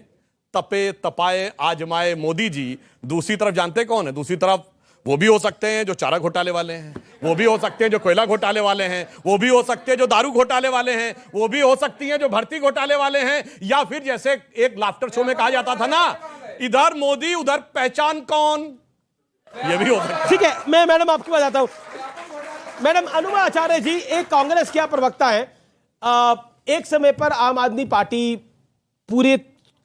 तपे तपाए आजमाए मोदी जी, दूसरी तरफ जानते कौन है? दूसरी तरफ वो भी हो सकते हैं जो चारा घोटाले वाले हैं, वो भी हो सकते हैं जो कोयला घोटाले वाले हैं, वो भी हो सकते हैं जो दारू घोटाले वाले हैं, वो भी हो सकती हैं जो भर्ती घोटाले वाले हैं, या फिर जैसे एक लाफ्टर शो में कहा जाता था ना, इधर मोदी उधर पहचान कौन, ये भी हो सकता है। ठीक है, मैं मैडम आपकी बात आता हूं। मैडम अनुमा आचार्य जी एक कांग्रेस के प्रवक्ता है, एक समय पर आम आदमी पार्टी पूरे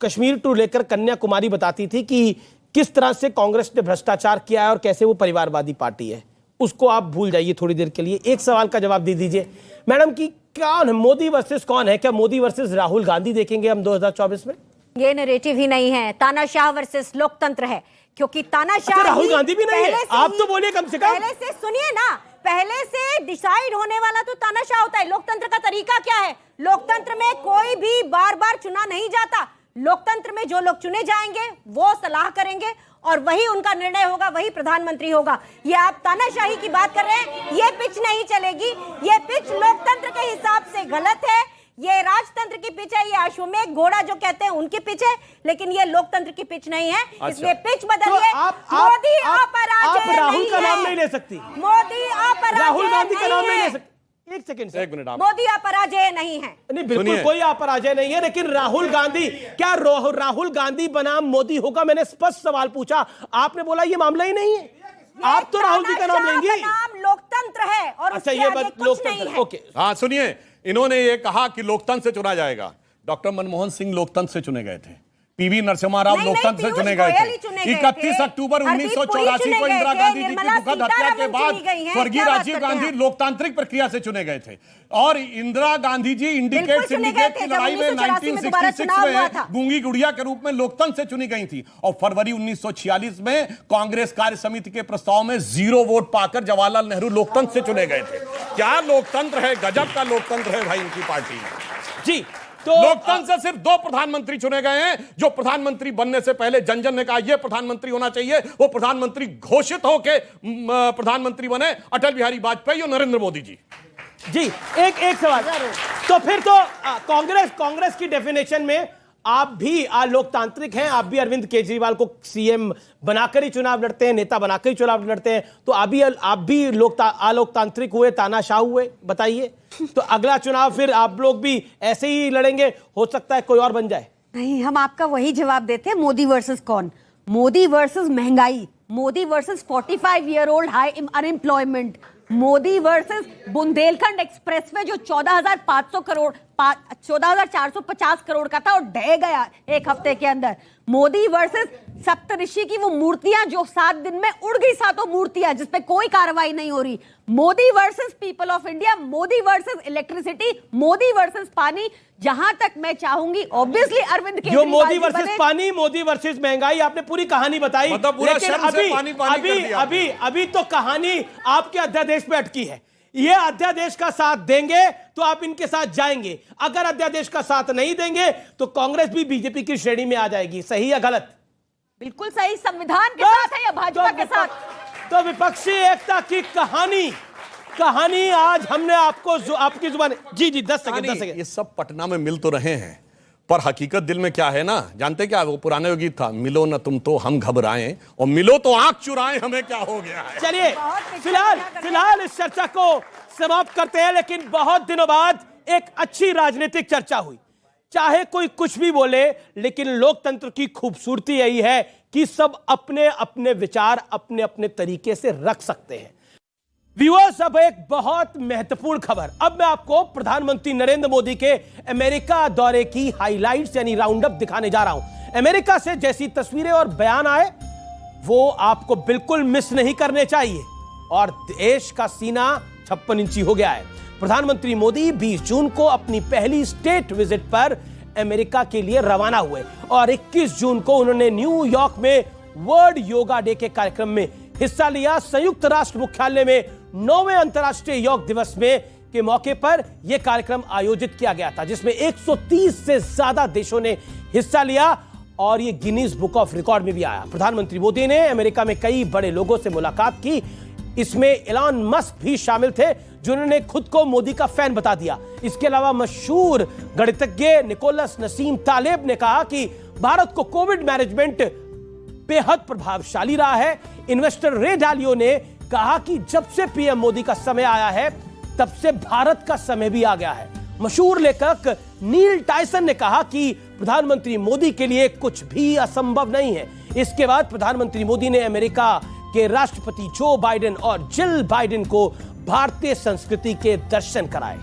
कश्मीर टू लेकर कन्याकुमारी बताती थी कि किस तरह से कांग्रेस ने भ्रष्टाचार किया है और कैसे वो परिवारवादी पार्टी है। उसको आप भूल जाइए थोड़ी देर के लिए, एक सवाल का जवाब दे दीजिए मैडम कि कौन है मोदी वर्सेस कौन है? क्या मोदी वर्सेस राहुल गांधी देखेंगे हम 2024 में? ये नैरेटिव ही नहीं है, तानाशाह वर्सेस लोकतंत्र है, क्योंकि तानाशाह राहुल गांधी भी नहीं है, आप तो बोलिए कम से कम। पहले से सुनिए ना, पहले से डिसाइड होने वाला तो तानाशाह होता है। लोकतंत्र का तरीका क्या है? लोकतंत्र में कोई भी बार बार चुना नहीं जाता। लोकतंत्र में जो लोग चुने जाएंगे वो सलाह करेंगे और वही उनका निर्णय होगा, वही प्रधानमंत्री होगा। ये आप तानाशाही की बात कर रहे हैं, ये पिच नहीं चलेगी। ये पिच लोकतंत्र के हिसाब से गलत है, ये राजतंत्र की पिच है, ये अश्वमेध घोड़ा जो कहते हैं उनकी पिच है, लेकिन ये लोकतंत्र की पिच नहीं है। इसलिए पिच बदलिए। मोदी अपराजय राहुल का नाम नहीं ले सकती, मोदी अपराजय राहुल गांधी का नाम नहीं ले है। सकती। एक सेकंड, एक मिनट, मोदी अपराजय नहीं है। नहीं, बिल्कुल कोई अपराजय नहीं है, लेकिन राहुल गांधी, क्या राहुल गांधी बनाम मोदी होगा? मैंने स्पष्ट सवाल पूछा, आपने बोला ये मामला ही नहीं है। आप तो राहुल जी का नाम लेंगे। नाम लोकतंत्र है और अच्छा, ये बात लोकतंत्र, ओके। हाँ सुनिए, इन्होंने ये कहा कि लोकतंत्र से चुना जाएगा। डॉक्टर मनमोहन सिंह लोकतंत्र से चुने गए थे, पीवी नरसिम्हा राव लोकतंत्र से चुने गए थे। 31 अक्टूबर 1984 को इंदिरा गांधी जी की दुखद हत्या के बाद स्वर्गीय राजीव गांधी लोकतांत्रिक प्रक्रिया से चुने गए थे, और इंदिरा गांधी जी इंडिकेट सिंडिकेट की लड़ाई में 1966 में गूंगी गुड़िया के रूप में लोकतंत्र से चुनी गई थी, और फरवरी 1946 में कांग्रेस कार्य समिति के प्रस्ताव में 0 वोट पाकर जवाहरलाल नेहरू लोकतंत्र से चुने गए थे। क्या लोकतंत्र है, गजब का लोकतंत्र है भाई इनकी पार्टी जी। तो लोकतंत्र से सिर्फ 2 प्रधानमंत्री चुने गए हैं, जो प्रधानमंत्री बनने से पहले जन जन ने कहा यह प्रधानमंत्री होना चाहिए, वो प्रधानमंत्री घोषित होकर प्रधानमंत्री बने, अटल बिहारी वाजपेयी और नरेंद्र मोदी जी। जी एक सवाल, तो फिर तो कांग्रेस की डेफिनेशन में आप भी लोकतांत्रिक हैं, आप भी अरविंद केजरीवाल को सीएम बनाकर ही चुनाव लड़ते हैं, नेता बनाकर ही चुनाव लड़ते हैं, तो आप भी अलोकतांत्रिक हुए, तानाशाह हुए, बताइए। तो अगला चुनाव फिर आप लोग भी ऐसे ही लड़ेंगे? हो सकता है कोई और बन जाए। नहीं, हम आपका वही जवाब देते हैं, मोदी वर्सेस कौन? मोदी वर्सेस महंगाई, Modi versus 45 year old high unemployment, Modi versus Bundelkhand expressway जो 14,450 करोड़ का था और ढह गया एक हफ्ते के अंदर, मोदी वर्सेस सप्तऋषि की वो मूर्तियां जो 7 दिन में उड़ गई, 7 मूर्तियां जिस पे कोई कार्रवाई नहीं हो रही, Modi versus people of India, Modi versus electricity, Modi versus पानी। जहां तक मैं चाहूंगी ऑब्वियसली अरविंद केजरीवाल मोदी वर्सेस पानी, मोदी वर्सेस महंगाई, आपने पूरी कहानी बताई, मतलब लेकिन अभी तो कहानी आपके अध्यादेश पे अटकी है। ये अध्यादेश का साथ देंगे तो आप इनके साथ जाएंगे, अगर अध्यादेश का साथ नहीं देंगे तो कांग्रेस भी बीजेपी की श्रेणी में आ जाएगी। सही या गलत? बिल्कुल सही, संविधान के साथ है या भाजपा के साथ? तो विपक्षी एकता की कहानी आज हमने आपको आपकी जुबान। जी 10 सेकंड। ये सब पटना में मिल तो रहे हैं, पर हकीकत दिल में क्या है ना, जानते क्या? वो पुराने वो गीत था, मिलो न तुम तो हम घबराएं, और मिलो तो आंख चुराएं, हमें क्या हो गया है। चलिए फिलहाल इस चर्चा को समाप्त करते हैं, लेकिन बहुत दिनों बाद एक अच्छी राजनीतिक चर्चा हुई। चाहे कोई कुछ भी बोले, लेकिन लोकतंत्र की खूबसूरती यही है कि सब अपने अपने विचार अपने अपने तरीके से रख सकते हैं। व्यूअर्स, अब एक बहुत महत्वपूर्ण खबर, अब मैं आपको प्रधानमंत्री नरेंद्र मोदी के अमेरिका दौरे की हाइलाइट्स यानी राउंड अप दिखाने जा रहा हूं। अमेरिका से जैसी तस्वीरें और बयान आए वो आपको बिल्कुल मिस नहीं करने चाहिए, और देश का सीना 56 इंची हो गया है। प्रधानमंत्री मोदी 20 जून को अपनी पहली स्टेट विजिट पर अमेरिका के लिए रवाना हुए, और 21 जून को उन्होंने न्यूयॉर्क में वर्ल्ड योगा डे के कार्यक्रम में हिस्सा लिया। संयुक्त राष्ट्र मुख्यालय में 9वें अंतर्राष्ट्रीय योग दिवस में के मौके पर यह कार्यक्रम आयोजित किया गया था, जिसमें 130 से ज्यादा देशों ने हिस्सा लिया और ये गिनीज बुक ऑफ रिकॉर्ड में भी आया। प्रधानमंत्री मोदी ने अमेरिका में कई बड़े लोगों से मुलाकात की। इसमें एलन मस्क भी शामिल थे, जिन्होंने खुद को मोदी का फैन बता दिया। इसके अलावा मशहूर गणितज्ञ निकोलस नसीम तालेब ने कहा कि भारत को कोविड मैनेजमेंट बेहद प्रभावशाली रहा है। इन्वेस्टर रे डालियो ने कहा कि जब से पीएम मोदी का समय आया है, तब से भारत का समय भी आ गया है। मशहूर लेखक नील टायसन ने कहा कि प्रधानमंत्री मोदी के लिए कुछ भी असंभव नहीं है। इसके बाद प्रधानमंत्री मोदी ने अमेरिका के राष्ट्रपति जो बाइडेन और जिल बाइडेन को भारतीय संस्कृति के दर्शन कराए,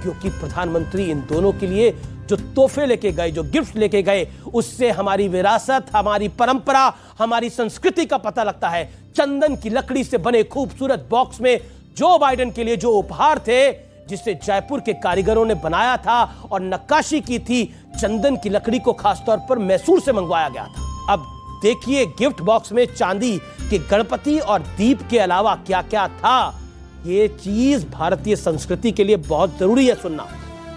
क्योंकि प्रधानमंत्री इन दोनों के लिए जो तोहफे लेके गए, जो गिफ्ट लेके गए, उससे हमारी विरासत, हमारी परंपरा, हमारी संस्कृति का पता लगता है। चंदन की लकड़ी से बने खूबसूरत बॉक्स में जो बाइडेन के लिए जो उपहार थे, जिसे जयपुर के कारीगरों ने बनाया था और नक्काशी की थी, चंदन की लकड़ी को खासतौर पर मैसूर से मंगवाया गया था। अब देखिए गिफ्ट बॉक्स में चांदी के गणपति और दीप के अलावा क्या क्या था। ये चीज भारतीय संस्कृति के लिए बहुत जरूरी है सुनना।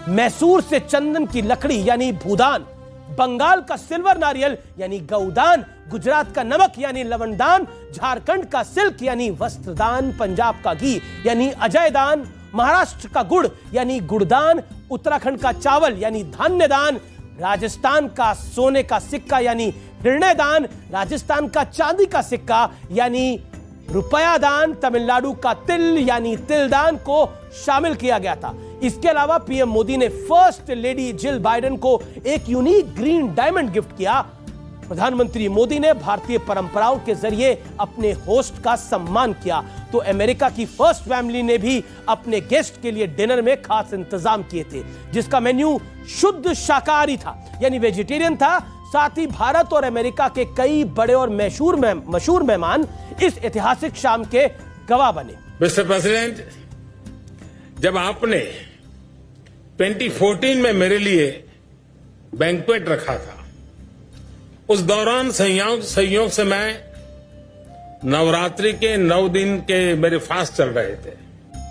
मैसूर से चंदन की लकड़ी यानी भूदान, बंगाल का सिल्वर नारियल यानी गौदान, गुजरात का नमक यानी लवणदान, झारखंड का सिल्क यानी वस्त्रदान, पंजाब का घी यानी अजयदान, महाराष्ट्र का गुड़ यानी गुड़दान, उत्तराखंड का चावल यानी धान्यदान, राजस्थान का सोने का सिक्का यानी हृदयदान, राजस्थान का चांदी का सिक्का यानी रुपया दान, तमिलनाडु का तिल यानी तिलदान को शामिल किया गया था। इसके अलावा पीएम मोदी ने फर्स्ट लेडी जिल बाइडेन को एक यूनिक ग्रीन डायमंड गिफ्ट किया। प्रधानमंत्री मोदी ने भारतीय परंपराओं के जरिए अपने होस्ट का सम्मान किया, तो अमेरिका की फर्स्ट फैमिली ने भी अपने गेस्ट के लिए डिनर में खास इंतजाम किए थे, जिसका मेन्यू शुद्ध शाकाहारी था यानी वेजिटेरियन था। साथ ही भारत और अमेरिका के कई बड़े और मशहूर मेहमान इस ऐतिहासिक शाम के गवाह बने। मिस्टर प्रेसिडेंट, जब आपने 2014 में मेरे लिए बैंक्वेट रखा था, उस दौरान संयोग से मैं नवरात्रि के 9 दिन के मेरे फास्ट चल रहे थे।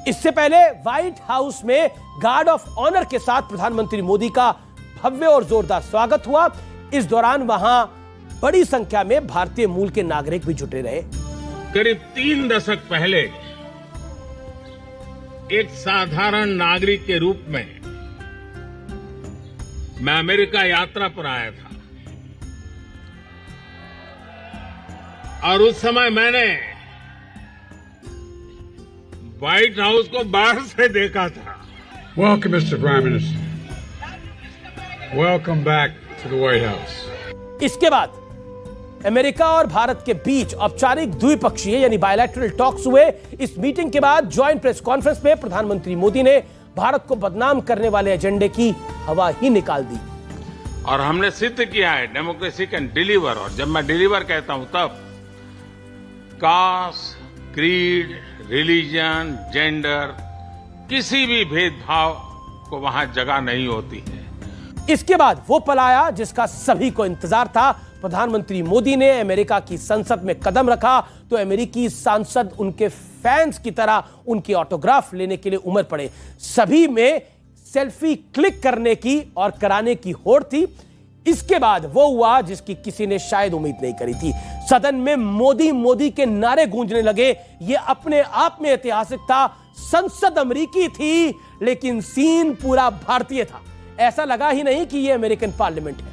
इससे पहले व्हाइट हाउस में गार्ड ऑफ ऑनर के साथ प्रधानमंत्री मोदी का भव्य और जोरदार स्वागत हुआ। इस दौरान वहां बड़ी संख्या में भारतीय मूल के नागरिक भी जुटे रहे। करीब 3 दशक पहले एक साधारण नागरिक के रूप में मैं अमेरिका यात्रा पर आया था और उस समय मैंने व्हाइट हाउस को बाहर से देखा था। Welcome, Mr. Prime Minister. Welcome back to the White House. इसके बाद अमेरिका और भारत के बीच औपचारिक द्विपक्षीय यानी बायलैटरल टॉक्स हुए। इस मीटिंग के बाद ज्वाइंट प्रेस कॉन्फ्रेंस में प्रधानमंत्री मोदी ने भारत को बदनाम करने वाले एजेंडे की हवा ही निकाल दी। और हमने सिद्ध किया है डेमोक्रेसी कैन डिलीवर, और जब मैं डिलीवर कहता हूं तब कास्ट, क्रीड, रिलीजन, जेंडर, किसी भी भेदभाव को वहां जगह नहीं होती है। इसके बाद वो पल आया जिसका सभी को इंतजार था। प्रधानमंत्री मोदी ने अमेरिका की संसद में कदम रखा तो अमेरिकी सांसद उनके फैंस की तरह उनकी ऑटोग्राफ लेने के लिए उमड़ पड़े। सभी में सेल्फी क्लिक करने की और कराने की होड़ थी। इसके बाद वो हुआ जिसकी किसी ने शायद उम्मीद नहीं करी थी। सदन में मोदी मोदी के नारे गूंजने लगे। ये अपने आप में ऐतिहासिक था। संसद अमेरिकी थी लेकिन सीन पूरा भारतीय था। ऐसा लगा ही नहीं कि ये अमेरिकन पार्लियामेंट है।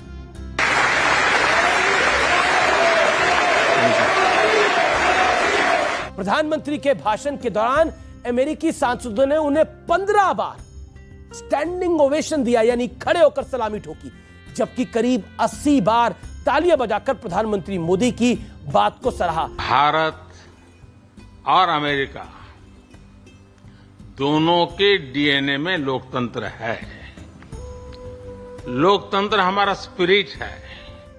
प्रधानमंत्री के भाषण के दौरान अमेरिकी सांसदों ने उन्हें 15 बार स्टैंडिंग ओवेशन दिया यानी खड़े होकर सलामी ठोकी, जबकि करीब 80 बार तालियां बजाकर प्रधानमंत्री मोदी की बात को सराहा। भारत और अमेरिका दोनों के डीएनए में लोकतंत्र है। लोकतंत्र हमारा स्पिरिट है।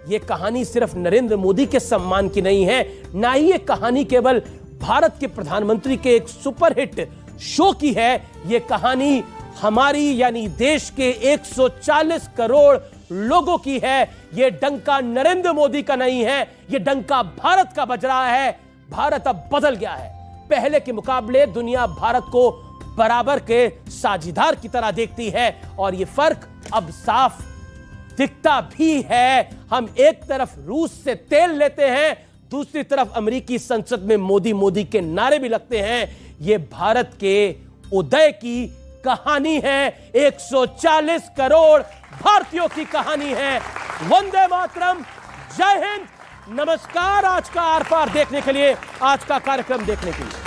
ये कहानी सिर्फ नरेंद्र मोदी के सम्मान की नहीं है, ना ही ये कहानी केवल भारत के प्रधानमंत्री के एक सुपरहिट शो की है। ये कहानी हमारी यानी देश के 140 करोड़ लोगों की है। ये डंका नरेंद्र मोदी का नहीं है, ये डंका भारत का बज रहा है। भारत अब बदल गया है। पहले के मुकाबले दुनिया भारत को बराबर के साझीदार की तरह देखती है और यह फर्क अब साफ दिखता भी है। हम एक तरफ रूस से तेल लेते हैं, दूसरी तरफ अमेरिकी संसद में मोदी मोदी के नारे भी लगते हैं। यह भारत के उदय की कहानी है, 140 करोड़ भारतीयों की कहानी है। वंदे मातरम, जय हिंद, नमस्कार। आज का आर पार देखने के लिए, आज का कार्यक्रम देखने के लिए